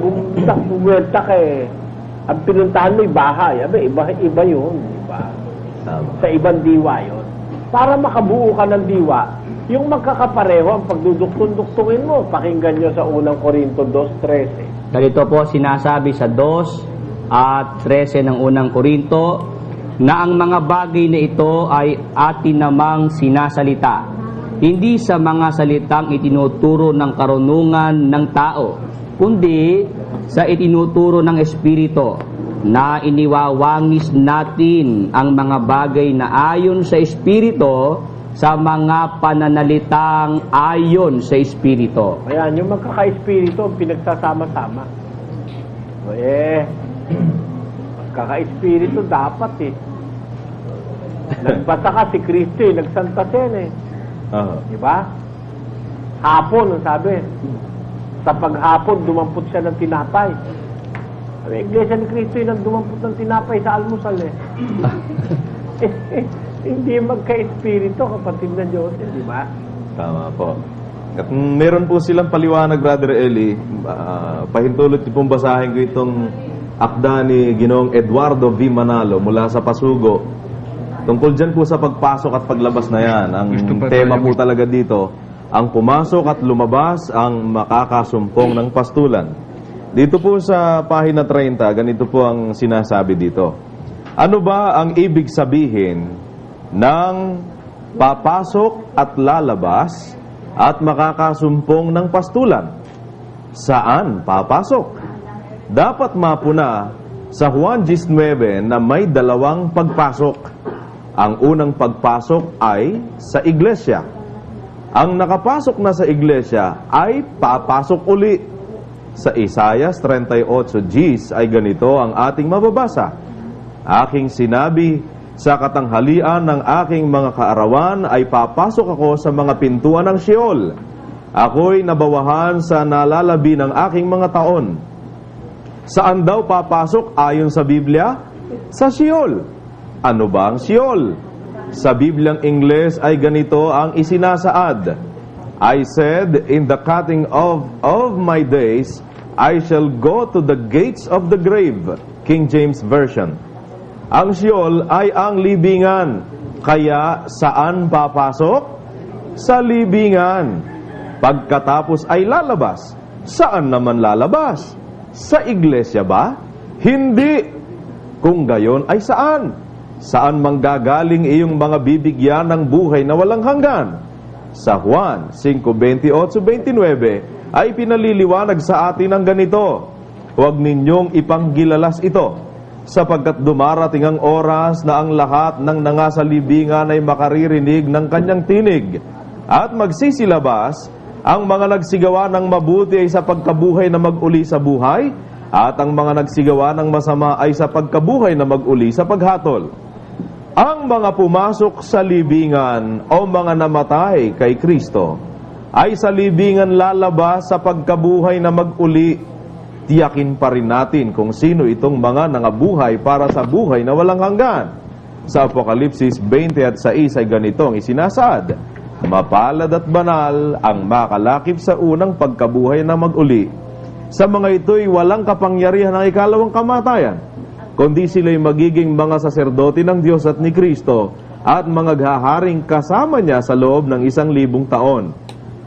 bumulta kay ang pinuntahan mo'y bahay. Iba yun. Diba? Sa ibang diwa yun. Para makabuo ka ng diwa, yung magkakapareho ang pagduduktong-duktungin mo. Pakinggan nyo sa unang Korinto 2:13. Ganito po sinasabi sa 2 at 13 ng unang Korinto, na ang mga bagay na ito ay atin namang sinasalita, hindi sa mga salitang itinuturo ng karunungan ng tao, kundi sa itinuturo ng Espiritu, na iniwawangis natin ang mga bagay na ayon sa Espiritu sa mga pananalitang ayon sa Espiritu. Ayan, yung magkaka-espiritu ang pinagsasama-sama. Magkaka-espiritu dapat Nagbasa ka si Kristo nagsanta siya Diba? Hapon, ang sabi. Sa paghapon, dumampot siya ng tinapay. Sabi, Iglesia ni Kristo nang dumampot ng tinapay sa almusal Hindi magka-espiritu, kapatid na Diyos, di ba? Tama po. At meron po silang paliwanag, Brother Eli. Pahintulot niyo pong basahin ko itong akda ni Ginoong Eduardo V. Manalo mula sa Pasugo. Tungkol dyan po sa pagpasok at paglabas na yan. Ang tema po talaga dito, ang pumasok at lumabas ang makakasumpong ng pastulan. Dito po sa pahina 30, ganito po ang sinasabi dito. Ano ba ang ibig sabihin ng papasok at lalabas at makakasumpong ng pastulan? Saan papasok? Dapat mapuna sa Juan 19 na may dalawang pagpasok. Ang unang pagpasok ay sa iglesia. Ang nakapasok na sa iglesia ay papasok uli. Sa Isaiah 38:10 ay ganito ang ating mababasa. Aking sinabi, sa katanghalian ng aking mga kaarawan ay papasok ako sa mga pintuan ng Sheol. Ako'y nabawahan sa nalalabi ng aking mga taon. Saan daw papasok ayon sa Biblia? Sa Sheol. Ano ba ang Sheol? Sa Biblyang Ingles ay ganito ang isinasaad. I said, in the cutting of my days, I shall go to the gates of the grave. King James Version. Ang Sheol ay ang libingan. Kaya saan papasok? Sa libingan. Pagkatapos ay lalabas. Saan naman lalabas? Sa iglesia ba? Hindi. Kung gayon ay saan? Saan manggagaling iyong mga bibigyan ng buhay na walang hanggan? Sa Juan 5:28-29 ay pinaliliwanag sa atin ang ganito. Huwag ninyong ipanggilalas ito, sapagkat dumarating ang oras na ang lahat ng nangasalibingan ay makaririnig ng kanyang tinig, at magsisilabas ang mga nagsigawa ng mabuti ay sa pagkabuhay na mag-uli sa buhay, at ang mga nagsigawa ng masama ay sa pagkabuhay na mag-uli sa paghatol. Ang mga pumasok sa libingan o mga namatay kay Kristo ay sa libingan lalabas sa pagkabuhay na mag-uli. Tiyakin pa rin natin kung sino itong mga nangabuhay para sa buhay na walang hanggan. Sa Apokalipsis 20:6 ay ganitong isinasaad, mapalad at banal ang makalakip sa unang pagkabuhay na mag-uli. Sa mga ito'y walang kapangyarihan ng ikalawang kamatayan, kundi sila'y magiging mga saserdote ng Diyos at ni Kristo at mga haharing kasama niya sa loob ng 1,000 taon.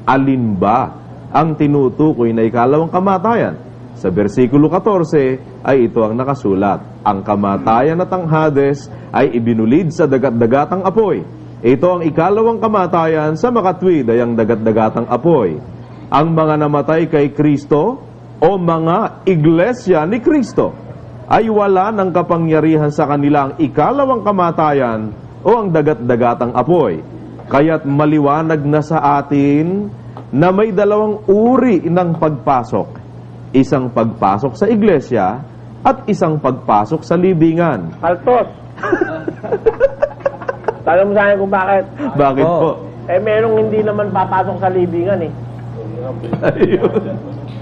Alin ba ang tinutukoy na ikalawang kamatayan? Sa versikulo 14 ay ito ang nakasulat. Ang kamatayan at ang Hades ay ibinulid sa dagat-dagatang apoy. Ito ang ikalawang kamatayan, sa makatwid ay ang dagat-dagatang apoy. Ang mga namatay kay Kristo o mga iglesia ni Kristo ay wala ng kapangyarihan sa kanilang ikalawang kamatayan o ang dagat-dagatang apoy. Kaya't maliwanag na sa atin na may dalawang uri ng pagpasok. Isang pagpasok sa iglesia at isang pagpasok sa libingan. Paltos. Tanong mo sa akin kung bakit. Bakit po? Eh, merong hindi naman papasok sa libingan eh. Ayun.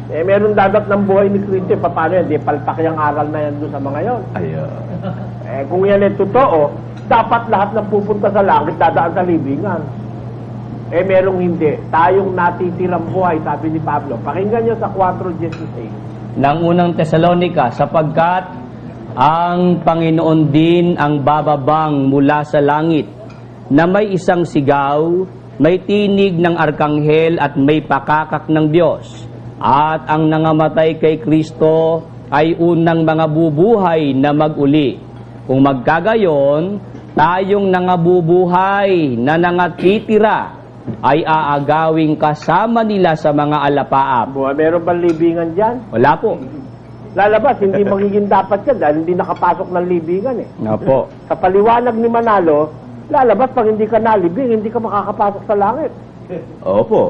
Eh, meron dadat ng buhay ni Kristo. Paano yan? Di palpak yung aral na yan doon sa mga yon. Ayun. Eh, kung yan ay totoo, dapat lahat ng pupunta sa langit dadaan sa libingan. Eh, merong hindi. Tayong natitirang buhay, sabi ni Pablo. Pakinggan nyo sa 4:16. Ng unang Tesalonika, sapagkat ang Panginoon din ang bababang mula sa langit, na may isang sigaw, may tinig ng arkanghel at may pakakak ng Diyos. At ang nangamatay kay Kristo ay unang mga bubuhay na mag-uli. Kung magkagayon, tayong nangabubuhay na nangatitira ay aagawing kasama nila sa mga alapaap. Buhay, meron bang libingan dyan? Wala po. Lalabas, hindi magiging dapat yan dahil hindi nakapasok ng libingan eh. Nga po. Sa paliwanag ni Manalo, lalabas pag hindi ka nalibing, hindi ka makakapasok sa langit. Opo.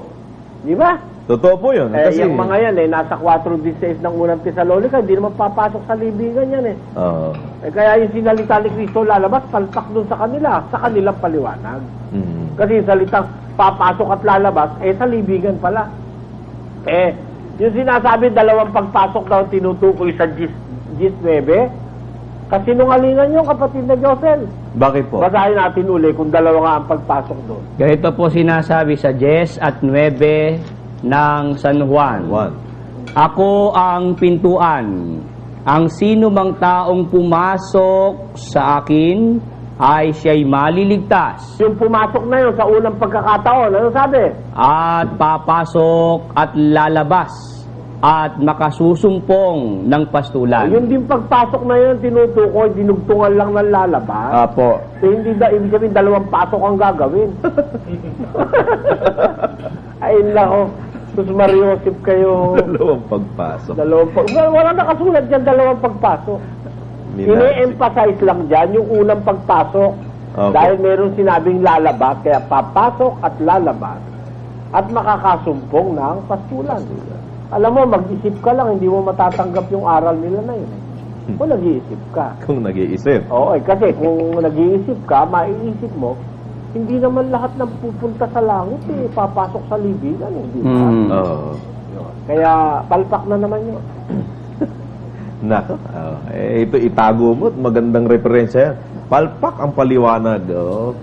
Di ba? Totoo po yun. Eh, Kasi, yung mga yan eh, nasa 4:16 ng unang Tesalonika, hindi naman papasok sa libingan yan eh. Oo. Eh, kaya yung sinalita ni Kristo lalabas, palpak dun sa kanilang paliwanag. Mm. Kasi yung salitang papasok at lalabas, eh sa libingan pala. Eh, yung sinasabi dalawang pagpasok daw tinutukoy sa 19, kasinungalingan yung kapatid na Josel. Bakit po? Basahin natin uli kung dalawa nga ang pagpasok doon. Ganito po sinasabi sa 10 at 9 ng San Juan. Ako ang pintuan. Ang sino mang taong pumasok sa akin ay siya'y maliligtas. Yung pumasok na yun sa unang pagkakataon, ano sabi? At papasok at lalabas at makasusumpong ng pastulan. Yung din pagpasok na yun, tinutukoy, dinugtungan lang ng lalabas. Apo. So, hindi ibig sabihin, dalawang pasok ang gagawin. Ay, nako. Sus Mariosip kayo. Dalawang pagpasok. Wala nakasulat dyan, dalawang pagpasok. Ini-emphasize lang dyan yung unang pagpasok. Okay. Dahil meron sinabing lalabas, kaya papasok at lalabas. At makakasumpong ng pastulan. Alam mo, mag-isip ka lang, hindi mo matatanggap yung aral nila na yun. Kung nag-iisip ka. Kung nag-iisip. Oo, kasi kung nag-iisip ka, maiisip mo, hindi naman lahat ng pupunta sa langit eh, papasok sa libingan, hindi ba? Oo. Kaya palpak na naman yun. Nako. Ito itago mo. Magandang referensya yan. Palpak ang paliwanag. Oh.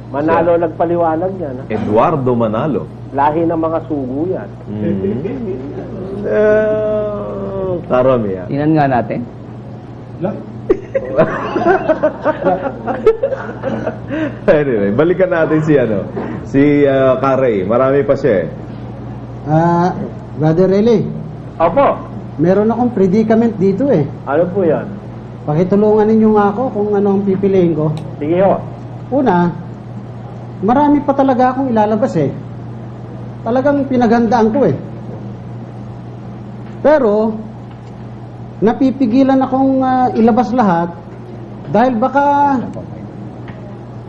Manalo nagpaliwanag niya. Na? Eduardo Manalo. Lahi ng mga sugo yan. Karami yan. Tingnan nga natin. Anyway, balikan natin si Carey. Marami pa siya eh. Brother Eli, Opo, meron akong predicament dito eh. ano po yan? Pakitulungan ninyo nga ako kung ano ang pipiliin ko. Sige ho. Una, marami pa talaga akong ilalabas eh. Talagang pinaghandaan ko eh. Pero, napipigilan akong ilabas lahat dahil baka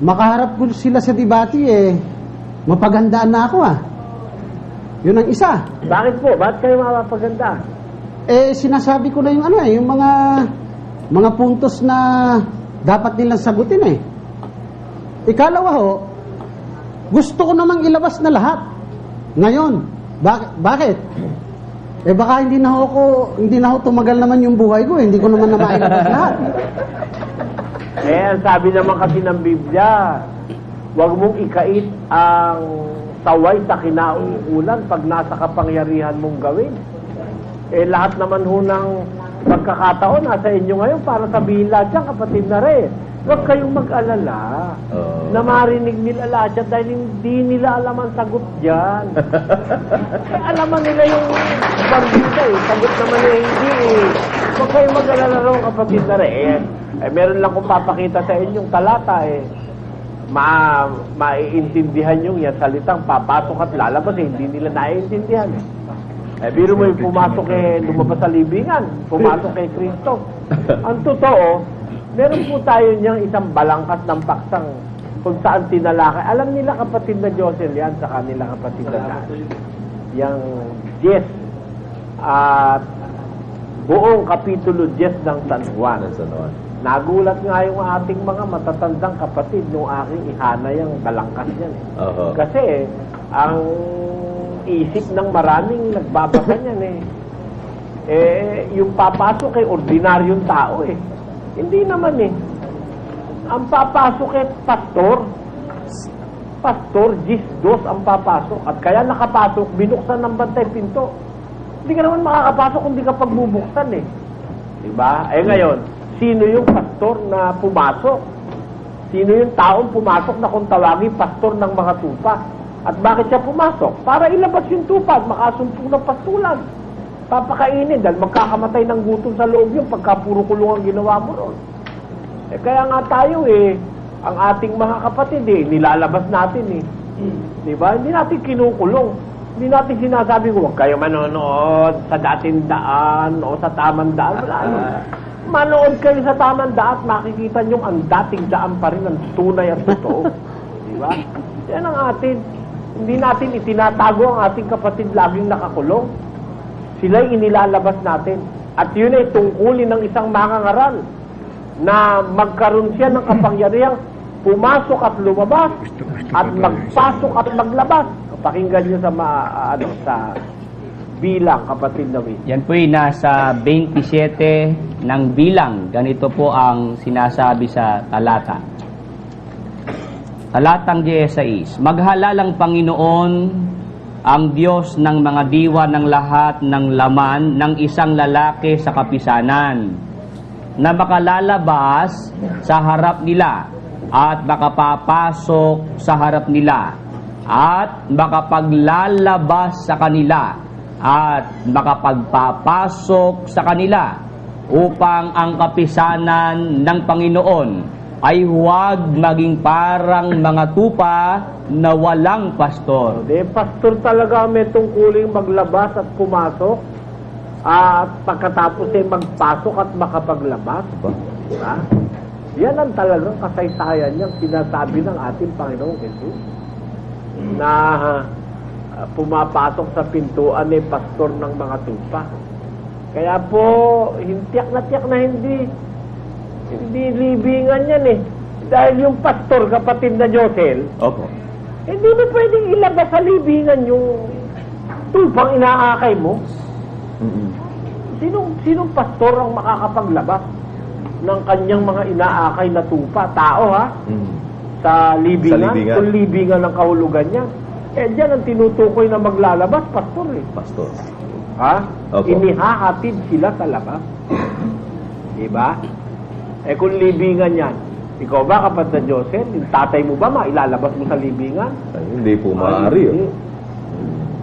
makaharap ko sila sa debate eh. Mapaghandaan na ako ah. Yun ang isa. Bakit po? Bakit kayo mapapaganda? Eh, sinasabi ko na yung ano eh, yung mga puntos na dapat nilang sagutin eh. Ikalawa ho, gusto ko namang ilabas na lahat. Ngayon, bakit? Eh baka hindi na ako tumagal naman yung buhay ko, hindi ko naman na mailabas lahat. Eh, ang sabi naman kasi ng Biblia, huwag mong ikait ang saway sa kinauulan pag nasa kapangyarihan mong gawin. Eh, lahat naman ho ng pagkakataon nasa inyo ngayon para sabihin lahat yan, kapatid na rin. Huwag kayong mag-alala na marinig nila lahat yan dahil hindi nila alam ang sagot dyan. Eh, alaman nila yung bandita eh. Sagot naman eh, hindi eh. Huwag kayong mag-alala rin, kapatid na rin. Eh, meron lang kong papakita sa inyong talata eh. Maiintindihan yung yan salitang papasok at lalabas eh. Hindi nila naiintindihan eh. Eh, biro mo yung pumasok eh, lumabas sa libingan. Pumasok kay Kristo. Ang totoo, meron po tayo niyang isang balangkas ng paksang kung saan tinalakay. Alam nila kapatid na Josel yan sa kanila kapatid na Dan. Yang 10 at buong kapitulo 10 ng San Juan. Nagulat nga yung ating mga matatandang kapatid nung aking ihana yung balangkas yan. Oho. Kasi ang isip ng maraming nagbabasa niyan yung papasok ay ordinaryong tao Hindi naman Ang papasok pastor, Gisdos ang papasok. At kaya nakapasok, binuksan ng bantay pinto. Hindi ka naman makakapasok kung di ka pagbubuksan Diba? Ngayon, sino yung pastor na pumasok? Sino yung taong pumasok na kung tawagin pastor ng mga tupa? At bakit siya pumasok? Para ilabas yung tupa at makasumpong ng pastulan. Papakainin dahil magkakamatay ng gutom sa loob yun pagka puro kulong ang ginawa mo ron. Kaya nga tayo ang ating mga kapatid nilalabas natin Diba? Hindi natin kinukulong. Hindi natin sinasabi ko, huwag kayo manonood sa dating daan o sa tamang daan. Wala Manood kayo sa tamang daan at makikita nyo ang dating daan pa rin ang tunay at totoo. Diba? Yan ang atin. Hindi natin itinatago ang ating kapatid laging nakakulong. Sila'y inilalabas natin. At yun ay tungkulin ng isang mangangaral na magkaroon siya ng kapangyarihang pumasok at lumabas at magpasok at maglabas. Pakinggan nyo sa bilang, kapatid na Win. Yan po nasa 27 ng bilang. Ganito po ang sinasabi sa talata. Talatang 16. Maghalalang Panginoon ang Diyos ng mga diwa ng lahat ng laman ng isang lalaki sa kapisanan na makalalabas sa harap nila at makapapasok sa harap nila at makapaglalabas sa kanila at makapagpapasok sa kanila upang ang kapisanan ng Panginoon ay huwag maging parang mga tupa na walang pastor. Pastor talaga may tungkuling maglabas at pumasok at pagkatapos magpasok at makapaglabas. Diba? Yan ang talagang kasaysayan niyang sinasabi ng ating Panginoong Jesus na pumapasok sa pintuan pastor ng mga tupa. Kaya po, tiyak na hindi libingan yan Dahil yung pastor, kapatid na Josel, Opo. hindi mo pwedeng ilabas sa libingan yung tupang inaakay mo. Sinong pastor ang makakapaglabas ng kanyang mga inaakay na tupa? Tao Sa libingan? Kung libingan ang kahulugan niya. Diyan ang tinutukoy na maglalabas, pastor Pastor. Opo. Inihahatid sila sa labas. Diba? Kung libingan yan, ikaw ba, kapatid na Joseph, yung tatay mo ba mailalabas mo sa libingan? Ay, hindi po maaari. Hindi.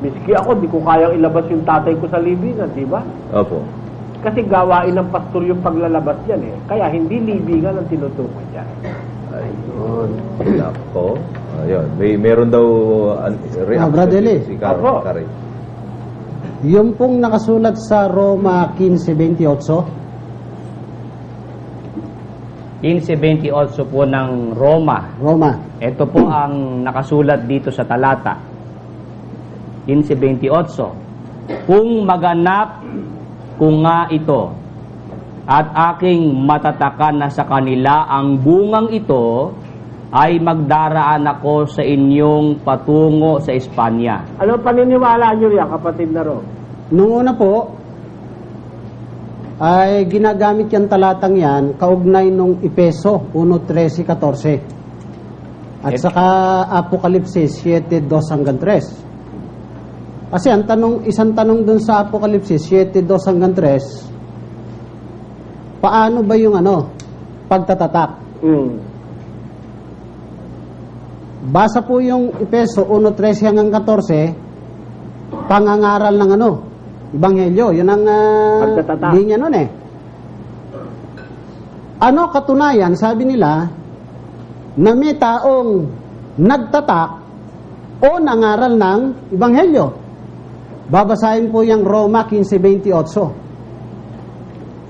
Miski ako, di ko kayang ilabas yung tatay ko sa libingan, diba? Opo. Kasi gawain ng pastor yung paglalabas yan Kaya hindi libingan ang tinutukoy yan. Ayun. Nako. Ayun. Meron daw reaction Brother Eli. si Opo. Kari. Yung pong nakasulat sa Roma 15:28, 15:28 po ng Roma. Ito po ang nakasulat dito sa talata. 15:28. Kung maganap ko nga ito at aking matatakan na sa kanila ang bungang ito, ay magdaraan ako sa inyong patungo sa Espanya. Ano paniniwala nyo yan, kapatid na Ro? Nung una po, ay ginagamit yung talatang yan kaugnay nung Efeso 1:13-14 at saka Apokalipsis 7:2-3. Kasi ang isang tanong dun sa Apokalipsis 7:2-3, paano ba yung pagtatatak? Basa po yung Efeso 1:13-14, pangangaral ng Ebanghelyo. Yun ang linya nun Ano katunayan, sabi nila, na may taong nagtatak o nangaral ng Ebanghelyo. Babasahin po yung Roma 15:28.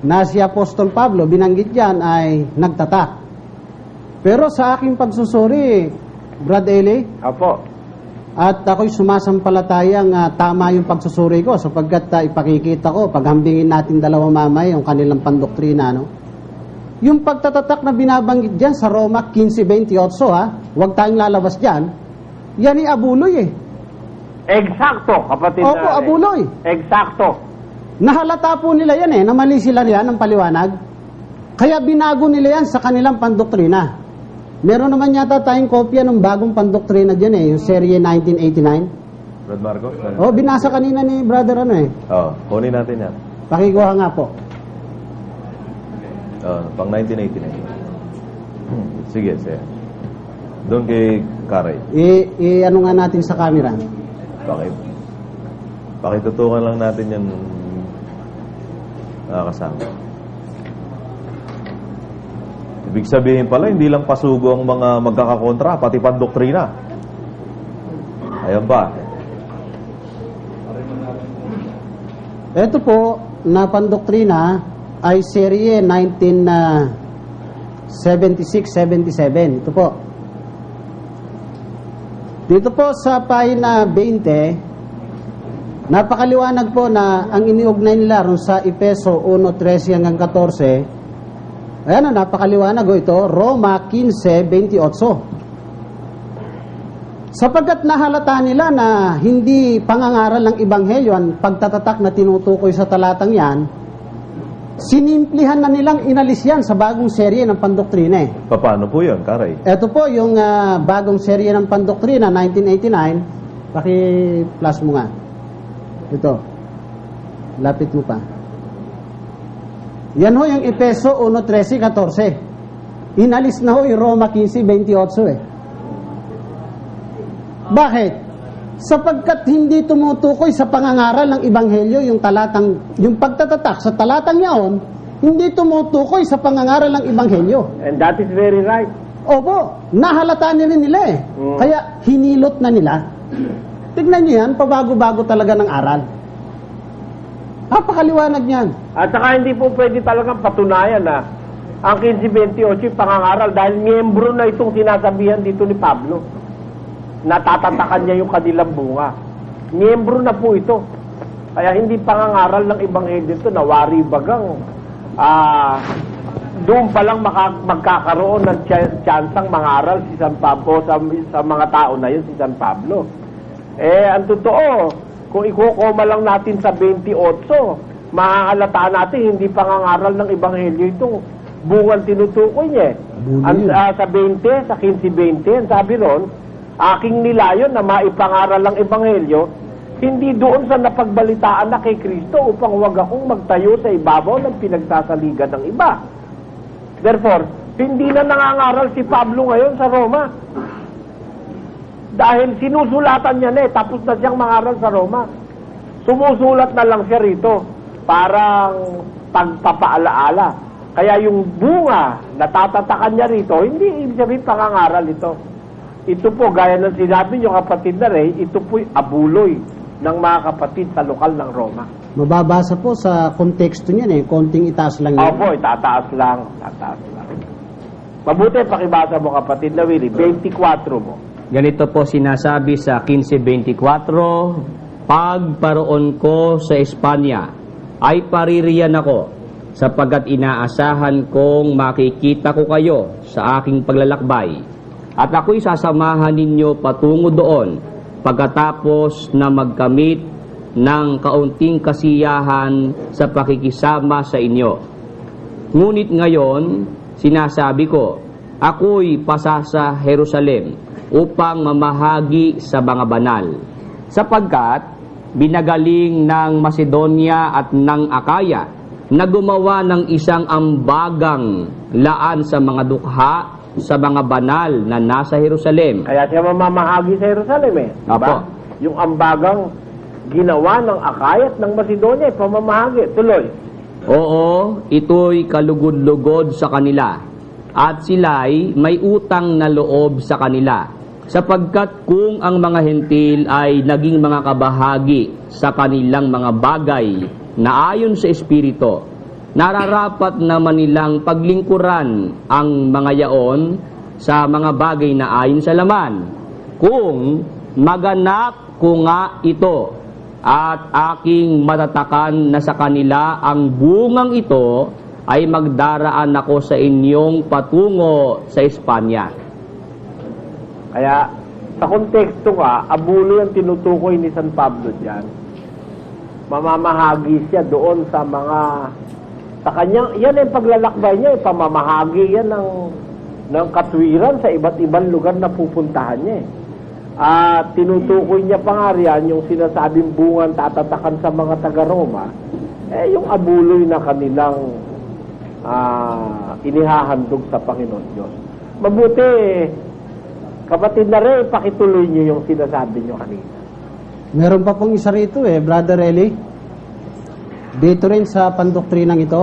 Na si Apostol Pablo, binanggit yan, ay nagtatak. Pero sa aking pagsusuri, Brad Eli, Apo. at ako'y sumasampalatayang tama yung pagsusuri ko sapagkat ipakikita ko, paghambingin natin dalawa mamay yung kanilang pandoktrina, Yung pagtatatak na binabanggit dyan sa Roma 15:28, huwag tayong lalabas dyan, yan ay abuloy eh. Eksakto, kapatid Opo, na. abuloy. Eksakto. Nahalata po nila yan na mali sila yan ng paliwanag. Kaya binago nila yan sa kanilang pandoktrina. Meron naman yata tayong kopya ng bagong pandoktrina dyan yung serye 1989. Brad Marcos? Binasa kanina ni brother Kunin natin yan. Pakikuha nga po. Pang 1989. Sige. Doon kay Karay. Ano nga natin sa camera? Pakitutukan lang natin yan nakakasama. Ibig sabihin pala, hindi lang pasugo ang mga magkakakontra, pati pandoktrina. Ayan ba? Ito po, na pandoktrina ay serye 1976-77. Ito po. Dito po sa pahina 20, napakaliwanag po na ang iniugnay nila ron sa Efeso 1:13 hanggang 14. Ayan napakaliwanag ito, Roma 15:28. Sapagkat nahalata nila na hindi pangangaral ng Ebanghelyo ang pagtatatak na tinutukoy sa talatang yan, sinimplihan na nilang inalis yan sa bagong serye ng pandoktrina. Paano po yun, Karay? Ito po yung bagong serye ng pandoktrina, 1989. Paki-plus mo nga. Ito. Lapit mo pa. Yan ho yung Efeso 1:13-14. Inalis na ho yung Roma 15:28 Bakit? Sapagkat hindi tumutukoy sa pangangaral ng Ebanghelyo yung pagtatatak sa talatang yaon, hindi tumutukoy sa pangangaral ng Ebanghelyo. And that is very right. Opo, nahalata nila Kaya hinilot na nila. Tignan nyo yan, pabago-bago talaga ng aral. Napakaliwanag niyan. At saka hindi po pwede talagang patunayan na ang 15:28 pangangaral dahil miyembro na itong sinasabihan dito ni Pablo. Natatatakan niya yung kanilang bunga. Miyembro na po ito. Kaya hindi pangangaral ng Ebanghelyo ito, nawari bagang doon pa lang magkakaroon ng tsansang mangaral si San Pablo sa mga tao na yun, si San Pablo. Ang totoo, kung ikukoma lang natin sa 28, makakalataan natin hindi pangangaral ng Ebanghelyo itong bungang tinutukoy niya. Sa 20, sa 15:20, sabi ron, aking nilayon na maipangaral ang Ebanghelyo, hindi doon sa napagbalitaan na kay Kristo upang huwag akong magtayo sa ibabaw ng pinagsasaligan ng iba. Therefore, hindi na nangangaral si Pablo ngayon sa Roma. Dahil sinusulatan niya na tapos na siyang mangaral sa Roma. Sumusulat na lang siya rito, parang pagpapaalaala. Kaya yung bunga na tatatakan niya rito, hindi ibig sabihin pangangaral ito. Ito po, gaya ng sinabi niyo kapatid na Ray, ito po'y abuloy ng mga kapatid sa lokal ng Roma. Mababasa po sa konteksto niyan konting itaas lang yan. Opo, tataas lang. Mabuti, pakibasa mo kapatid na Willie, 24 mo. Ganito po sinasabi sa 15:24, pagparoon ko sa Espanya ay paririyan ako, sapagkat inaasahan kong makikita ko kayo sa aking paglalakbay. At ako'y sasamahan ninyo patungo doon pagkatapos na magkamit ng kaunting kasiyahan sa pakikisama sa inyo. Ngunit ngayon, sinasabi ko, ako'y pasa sa Jerusalem upang mamahagi sa mga banal, sapagkat binagaling ng Macedonia at ng Akaya na gumawa ng isang ambagang laan sa mga dukha sa mga banal na nasa Jerusalem. Kaya siya mamamahagi sa Jerusalem diba? Apo. Yung ambagang ginawa ng Akaya at ng Macedonia, pamamahagi. Tuloy. Oo, ito'y kalugod-lugod sa kanila, at sila'y may utang na loob sa kanila, sapagkat kung ang mga hentil ay naging mga kabahagi sa kanilang mga bagay na ayon sa Espiritu, nararapat naman nilang paglingkuran ang mga yaon sa mga bagay na ayon sa laman. Kung maganap ko nga ito at aking matatakan na sa kanila ang bungang ito ay magdaraan ako sa inyong patungo sa Espanya. Kaya, sa konteksto ka, abulo yung tinutukoy ni San Pablo dyan. Mamamahagi siya doon sa mga, sa kanyang, yan ang paglalakbay niya, pamamahagi yan ng katwiran sa iba't ibang lugar na pupuntahan niya. At tinutukoy niya pa nga riyan yung sinasabing bungan tatatakan sa mga taga-Roma, yung abuloy na kanilang inihahandog sa Panginoon Diyos. Mabuti, kapatid na rin, pakituloy niyo yung sinasabi niyo kanina. Meron pa pong isa rito Brother Eli. Dito rin sa pandoktrinang ito,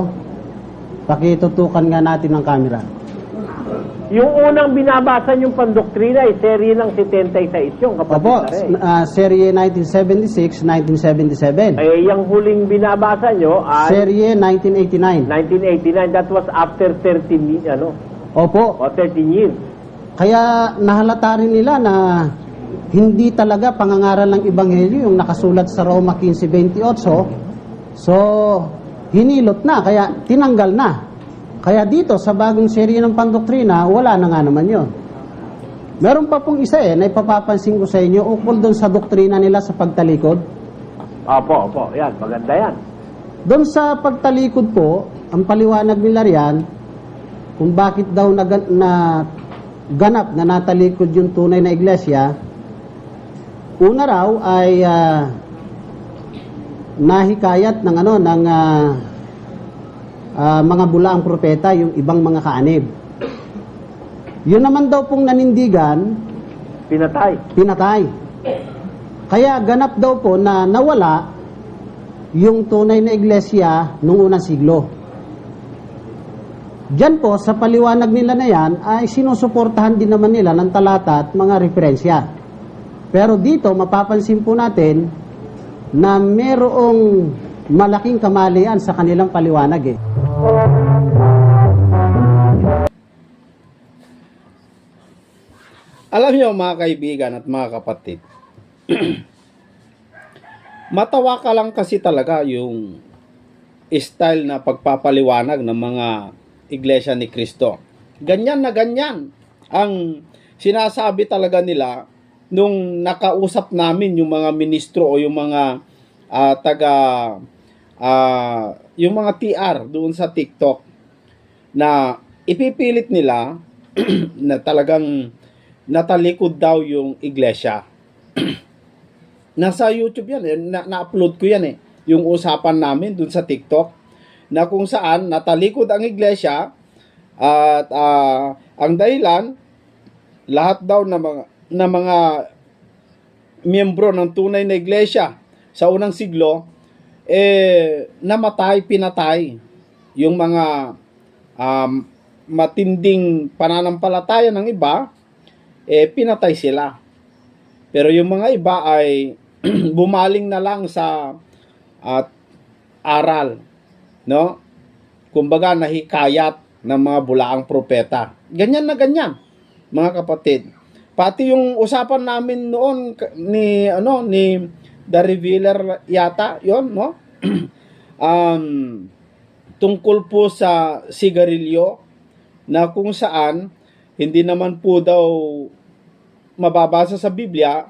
pakitutukan nga natin ng camera. Yung unang binabasa yung pandoktrina ay serye ng 76 yung kapatid Opo, na rin. serye 1976, 1977. Yung huling binabasa nyo ay Serye 1989. 1989. That was after 13 Opo, 13 years. kaya nahalata rin nila na hindi talaga pangangaral ng Ebanghelyo yung nakasulat sa Roma 15:28. So, hinilot na, kaya tinanggal na. Kaya dito, sa bagong serye ng pandoktrina, wala na nga naman yun. Meron pa pong isa na ipapapansin ko sa inyo ukol doon sa doktrina nila sa pagtalikod. Opo. Yan, maganda yan. Doon sa pagtalikod po, ang paliwanag nila riyan, kung bakit daw ganap na natalikod yung tunay na iglesia, una raw ay nahikayat ng mga bulaang propeta, yung ibang mga kaanib. Yun naman daw pong nanindigan, pinatay. Kaya ganap daw po na nawala yung tunay na iglesia noong unang siglo. Diyan po, sa paliwanag nila na yan, ay sinusuportahan din naman nila ng talata at mga referensya. Pero dito, mapapansin po natin na merong malaking kamalian sa kanilang paliwanag Alam niyo mga kaibigan at mga kapatid, matawa ka lang kasi talaga yung style na pagpapaliwanag ng mga iglesia ni Cristo. Ganyan na ganyan ang sinasabi talaga nila nung nakausap namin yung mga ministro o yung mga yung mga TR doon sa TikTok, na ipipilit nila na talagang natalikod daw yung iglesia. Nasa YouTube yan, na-upload ko yan yung usapan namin dun sa TikTok, na kung saan natalikod ang iglesia at ang dahilan, lahat daw na mga miyembro ng tunay na iglesia sa unang siglo namatay, pinatay yung mga matinding pananampalataya ng iba, pinatay sila. Pero yung mga iba ay bumaling na lang sa aral, no? Kumbaga nahikayat ng mga bulaang propeta. Ganyan na ganyan, mga kapatid. Pati yung usapan namin noon ni The Revealer yata, yon, no? Tungkol po sa sigarilyo, na kung saan hindi naman po daw mababasa sa Biblia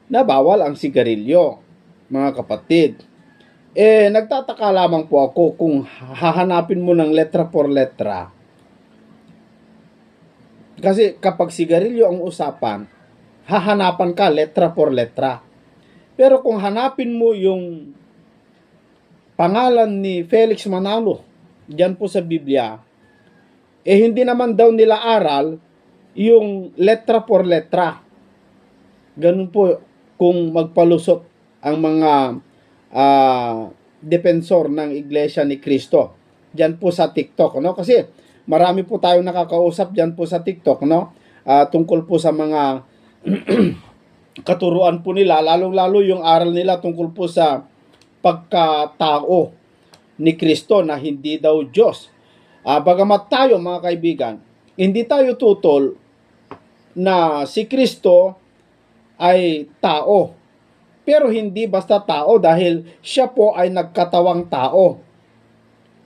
na bawal ang sigarilyo, mga kapatid. Nagtataka lamang po ako kung hahanapin mo ng letra por letra. Kasi kapag sigarilyo ang usapan, hahanapan ka letra por letra. Pero kung hanapin mo yung pangalan ni Felix Manalo diyan po sa Biblia, hindi naman daw nila aral yung letra por letra. Ganun po kung magpalusot ang mga defensor ng Iglesia ni Cristo diyan po sa TikTok, no? Kasi marami po tayong nakakausap diyan po sa TikTok, no? Tungkol po sa mga katuruan po nila, lalong-lalo yung aral nila tungkol po sa pagkatao ni Kristo na hindi daw Diyos. Bagamat tayo, mga kaibigan, hindi tayo tutol na si Kristo ay tao. Pero hindi basta tao, dahil siya po ay nagkatawang tao.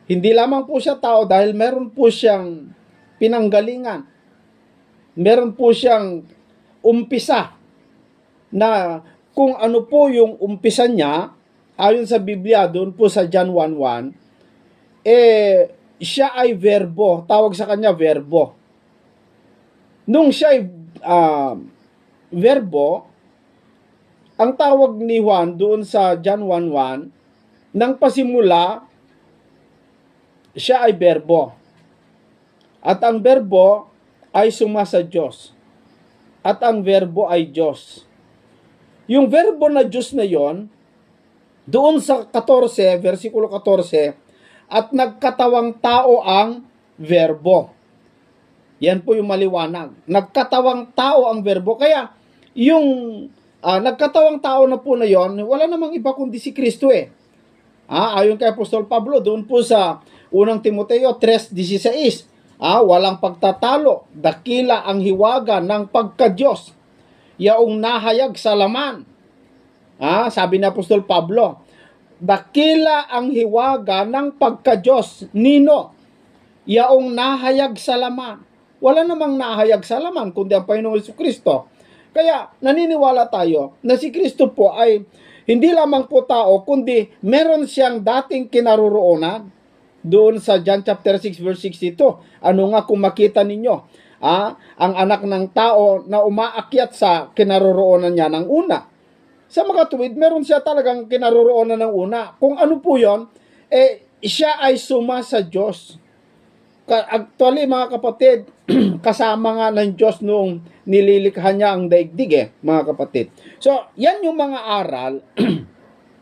Hindi lamang po siya tao dahil meron po siyang pinanggalingan. Meron po siyang umpisa na kung ano po yung umpisa niya, ayon sa Biblia, doon po sa John 1:1, siya ay verbo. Tawag sa kanya verbo. Nung siya ay verbo, ang tawag ni Juan doon sa John 1:1, nang pasimula, siya ay verbo. At ang verbo ay sumasa Diyos. At ang verbo ay Diyos. Yung verbo na Diyos na yon, doon sa 14, versikulo 14, at nagkatawang tao ang verbo. Yan po yung maliwanag. Nagkatawang tao ang verbo. Kaya, yung nagkatawang tao na po na yon, wala namang iba kundi si Kristo eh. Ayon kay Apostol Pablo, doon po sa 1 Timoteo 3:16, walang pagtatalo, dakila ang hiwaga ng pagka-Diyos, yaong nahayag sa laman. Sabi ni Apostol Pablo, dakila ang hiwaga ng pagka-Diyos, nino, yaong nahayag sa laman. Wala namang nahayag sa laman, kundi ang Panginoong Jesucristo. Kaya naniniwala tayo na si Kristo po ay hindi lamang po tao, kundi meron siyang dating kinaroroonan. Doon sa John chapter 6 verse 62, ano nga kung makita ninyo, ang anak ng tao na umaakyat sa kinaroroonan niya ng una. Sa makatuwid, meron siya talagang kinaroroonan ng una. Kung ano po yon, siya ay suma sa Diyos. Actually, mga kapatid, kasama nga ng Diyos nung nililikha niya ang daigdig mga kapatid. So, yan yung mga aral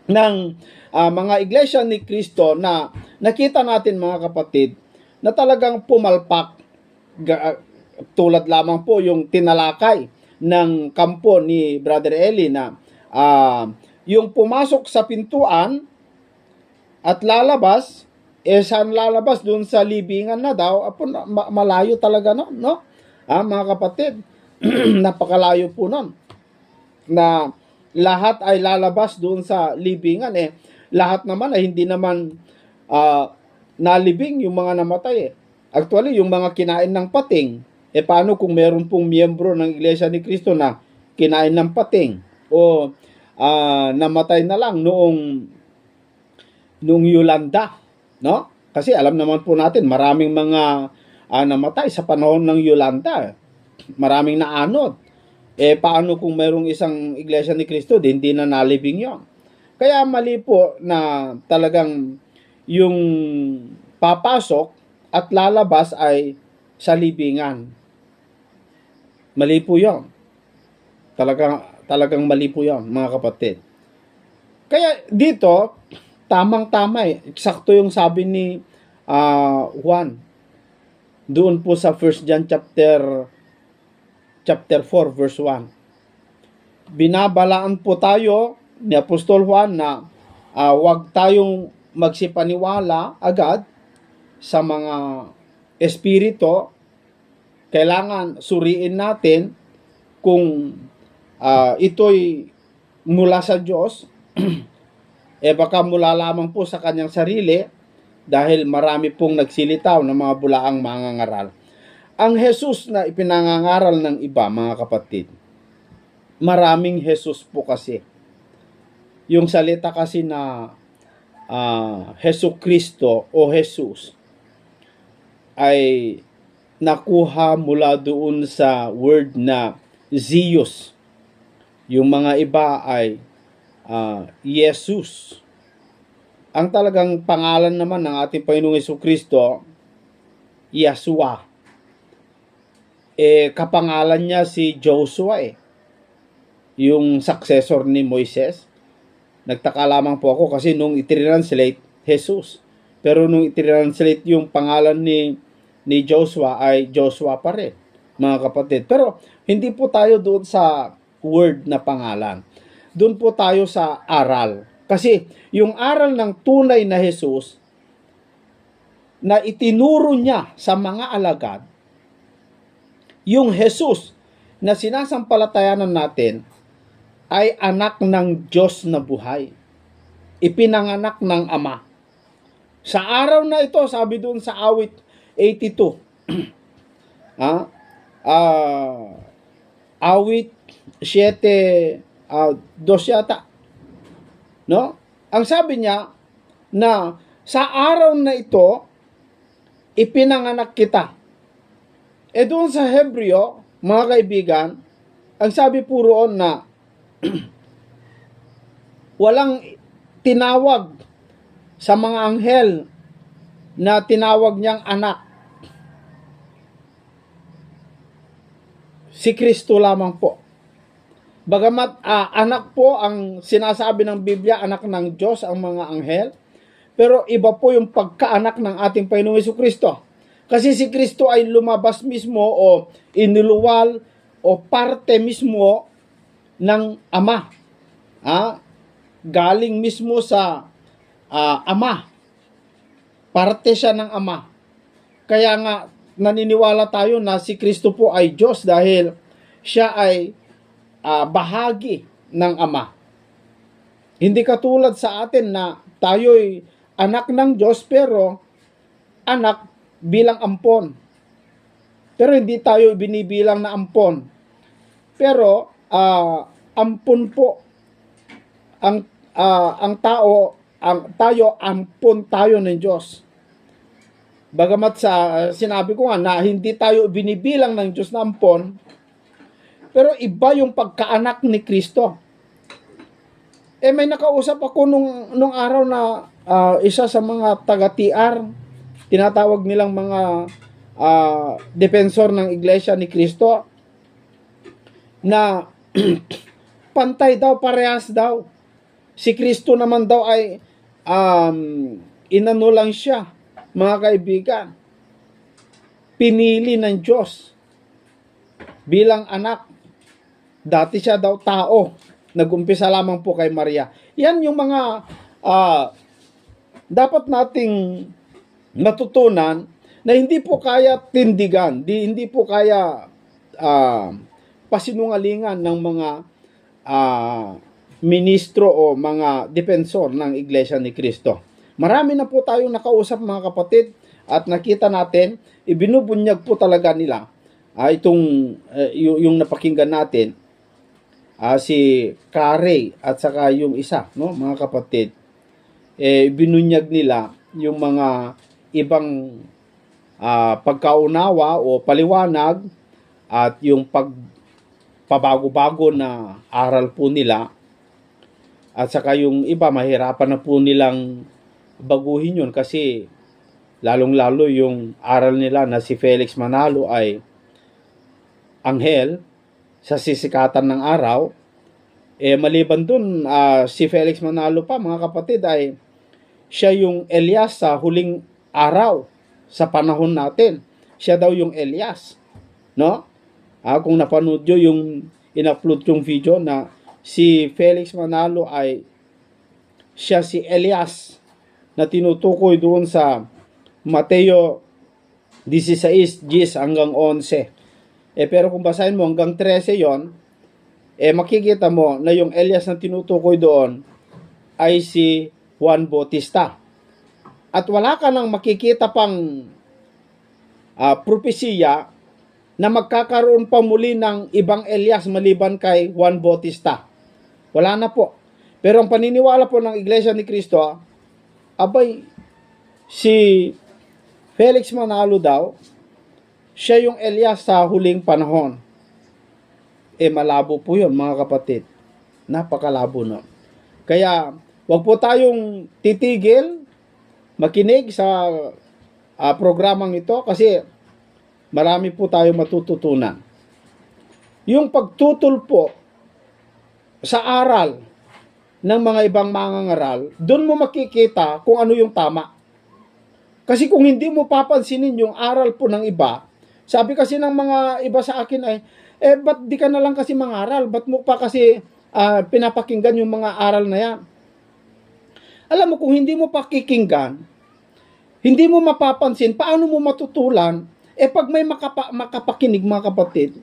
ng mga iglesia ni Kristo na nakita natin, mga kapatid, na talagang pumalpak, tulad lamang po yung tinalakay ng kampo ni Brother Eli na yung pumasok sa pintuan at lalabas, saan lalabas? Doon sa libingan na daw. Malayo talaga no? Mga kapatid, napakalayo po nun. Na lahat ay lalabas doon sa libingan. Lahat naman ay hindi naman nalibing yung mga namatay. Actually, yung mga kinain ng pating, paano kung meron pong miyembro ng Iglesia ni Cristo na kinain ng pating o namatay na lang noong Yolanda, no? Kasi alam naman po natin, maraming mga namatay sa panahon ng Yolanda. Maraming naanod. Paano kung merong isang Iglesia ni Cristo, hindi na nalibing yon? Kaya mali po na talagang yung papasok at lalabas ay sa libingan. Mali po yon. Talagang mali po yon, mga kapatid. Kaya dito, tamang-tama eksakto yung sabi ni Juan doon po sa 1 John chapter 4 verse 1. Binabalaan po tayo ni Apostol Juan na huwag tayong magsipaniwala agad sa mga espiritu. Kailangan suriin natin kung ito'y mula sa Diyos. Baka mula lamang po sa kanyang sarili dahil marami pong nagsilitaw ng mga bulaang mangangaral. Ang Jesus na ipinangangaral ng iba, mga kapatid, maraming Jesus po kasi. Yung salita kasi na Jesucristo o Jesus ay nakuha mula doon sa word na Zeus. Yung mga iba ay Jesus. Ang talagang pangalan naman ng ating Panginoong Jesucristo, Yeshua. Kapangalan niya si Joshua yung successor ni Moises. Nagtaka lamang po ako kasi nung i-translate Jesus. Pero nung i-translate yung pangalan ni Joshua ay Joshua pa rin, mga kapatid. Pero hindi po tayo doon sa word na pangalan. Doon po tayo sa aral. Kasi yung aral ng tunay na Jesus na itinuro niya sa mga alagad, yung Jesus na sinasampalatayanan natin ay anak ng Diyos na buhay. Ipinanganak ng Ama. Sa araw na ito, sabi doon sa awit 82, awit 7, 2 yata. No? Ang sabi niya na sa araw na ito, ipinanganak kita. E doon sa Hebreo, mga kaibigan, ang sabi po roon na walang tinawag sa mga anghel na tinawag niyang anak. Si Kristo lamang po. Bagamat anak po ang sinasabi ng Biblia, anak ng Diyos ang mga anghel, pero iba po yung pagkaanak ng ating Panginoong Jesucristo. Kasi si Kristo ay lumabas mismo o inuluwal o parte mismo ng Ama. Galing mismo sa Ama. Parte siya ng Ama. Kaya nga naniniwala tayo na si Kristo po ay Diyos dahil siya ay bahagi ng Ama. Hindi katulad sa atin na tayo'y anak ng Diyos pero anak bilang ampon. Pero hindi tayo binibilang na ampon. Pero ampon po ang tao, tayo ampon tayo ng Diyos. Bagamat sa sinabi ko nga na hindi tayo binibilang ng Diyos na ampon, pero iba yung pagkaanak ni Kristo. May nakausap ako nung araw na isa sa mga taga-TR, tinatawag nilang mga defensor ng Iglesia ni Kristo, na pantay daw, parehas daw. Si Kristo naman daw ay inano lang siya, mga kaibigan. Pinili ng Diyos bilang anak. Dati siya daw tao. Nag-umpisa lamang po kay Maria. Yan yung mga dapat nating natutunan na hindi po kaya tindigan, hindi po kaya pasinungalingan ng mga ministro o mga defensor ng Iglesia ni Kristo. Marami na po tayong nakausap, mga kapatid, at nakita natin, ibinubunyag po talaga nila yung napakinggan natin, si Carey at saka yung isa, no, mga kapatid, binunyag nila yung mga ibang pagkaunawa o paliwanag at yung pabago-bago na aral po nila, at saka yung iba mahirapan na po nilang baguhin yun kasi lalong-lalo yung aral nila na si Felix Manalo ay anghel sa sisikatan ng araw. Maliban dun, si Felix Manalo pa, mga kapatid, ay siya yung Elias sa huling araw sa panahon natin. Siya daw yung Elias, no? Kung napanood nyo yung in-upload yung video na si Felix Manalo ay siya si Elias na tinutukoy doon sa Mateo 16:10 hanggang 11. Pero kung basahin mo hanggang 13 yon, makikita mo na yung Elias na tinutukoy doon ay si Juan Bautista. At wala ka nang makikita pang propesiya na magkakaroon pa muli ng ibang Elias maliban kay Juan Bautista. Wala na po. Pero ang paniniwala po ng Iglesia ni Kristo, abay, si Felix Manalo daw, siya yung Elias sa huling panahon. Malabo po yun, mga kapatid. Napakalabo na. Kaya, wag po tayong titigil, makinig sa programang ito kasi marami po tayong matututunan. Yung pagtutol po sa aral ng mga ibang mangangaral, doon mo makikita kung ano yung tama. Kasi kung hindi mo papansinin yung aral po ng iba, sabi kasi ng mga iba sa akin ay, ba't di ka na lang kasi mangaral? Ba't mo pa kasi pinapakinggan yung mga aral na yan? Alam mo, kung hindi mo pakikinggan, hindi mo mapapansin, paano mo matutulan? Pag may makapakinig, mga kapatid,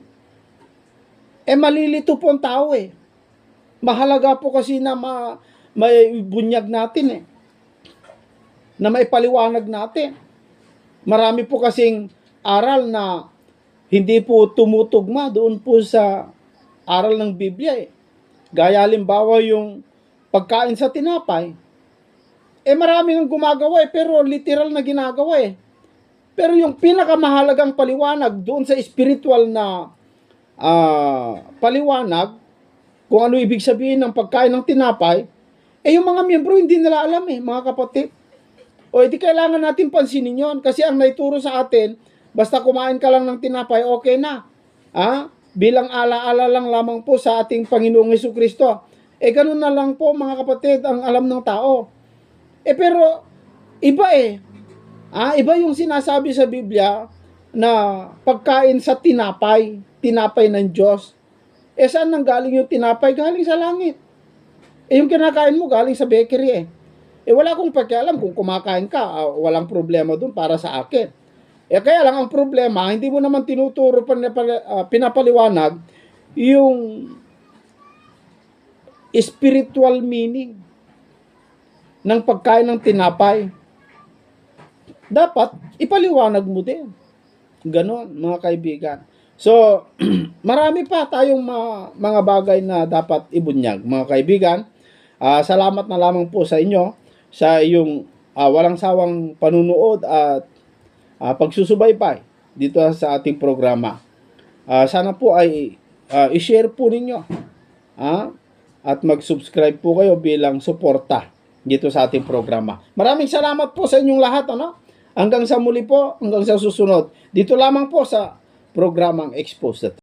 malilito po ang tao Mahalaga po kasi na may bunyag natin na maipaliwanag natin. Marami po kasing aral na hindi po tumutugma doon po sa aral ng Biblia eh. Gaya halimbawa yung pagkain sa tinapay. Marami ang gumagawa pero literal na ginagawa eh. Pero yung pinakamahalagang paliwanag doon sa spiritual na paliwanag, kung ano ibig sabihin ng pagkain ng tinapay, yung mga miyembro hindi nila alam mga kapatid. O edi kailangan natin pansinin yon kasi ang naituro sa atin, basta kumain ka lang ng tinapay, okay na. Bilang alaala lang lamang po sa ating Panginoong Jesucristo. Ganun na lang po mga kapatid ang alam ng tao. Pero iba iba yung sinasabi sa Biblia na pagkain sa tinapay ng Diyos. Saan nang galing yung tinapay? Galing sa langit. Yung kinakain mo galing sa bakery wala akong pakialam kung kumakain ka, walang problema dun para sa akin. Kaya lang ang problema, hindi mo naman tinuturo, pinapaliwanag yung spiritual meaning ng pagkain ng tinapay. Dapat ipaliwanag mo din. Ganon, mga kaibigan. So, marami pa tayong mga bagay na dapat ibunyag, mga kaibigan. Salamat na lamang po sa inyo sa iyong walang sawang panunood at pagsusubaybay dito sa ating programa. Sana po ay i-share po ninyo at mag-subscribe po kayo bilang suporta dito sa ating programa. Maraming salamat po sa inyong lahat. Hanggang sa muli po, hanggang sa susunod. Dito lamang po sa programang Expose the Truth.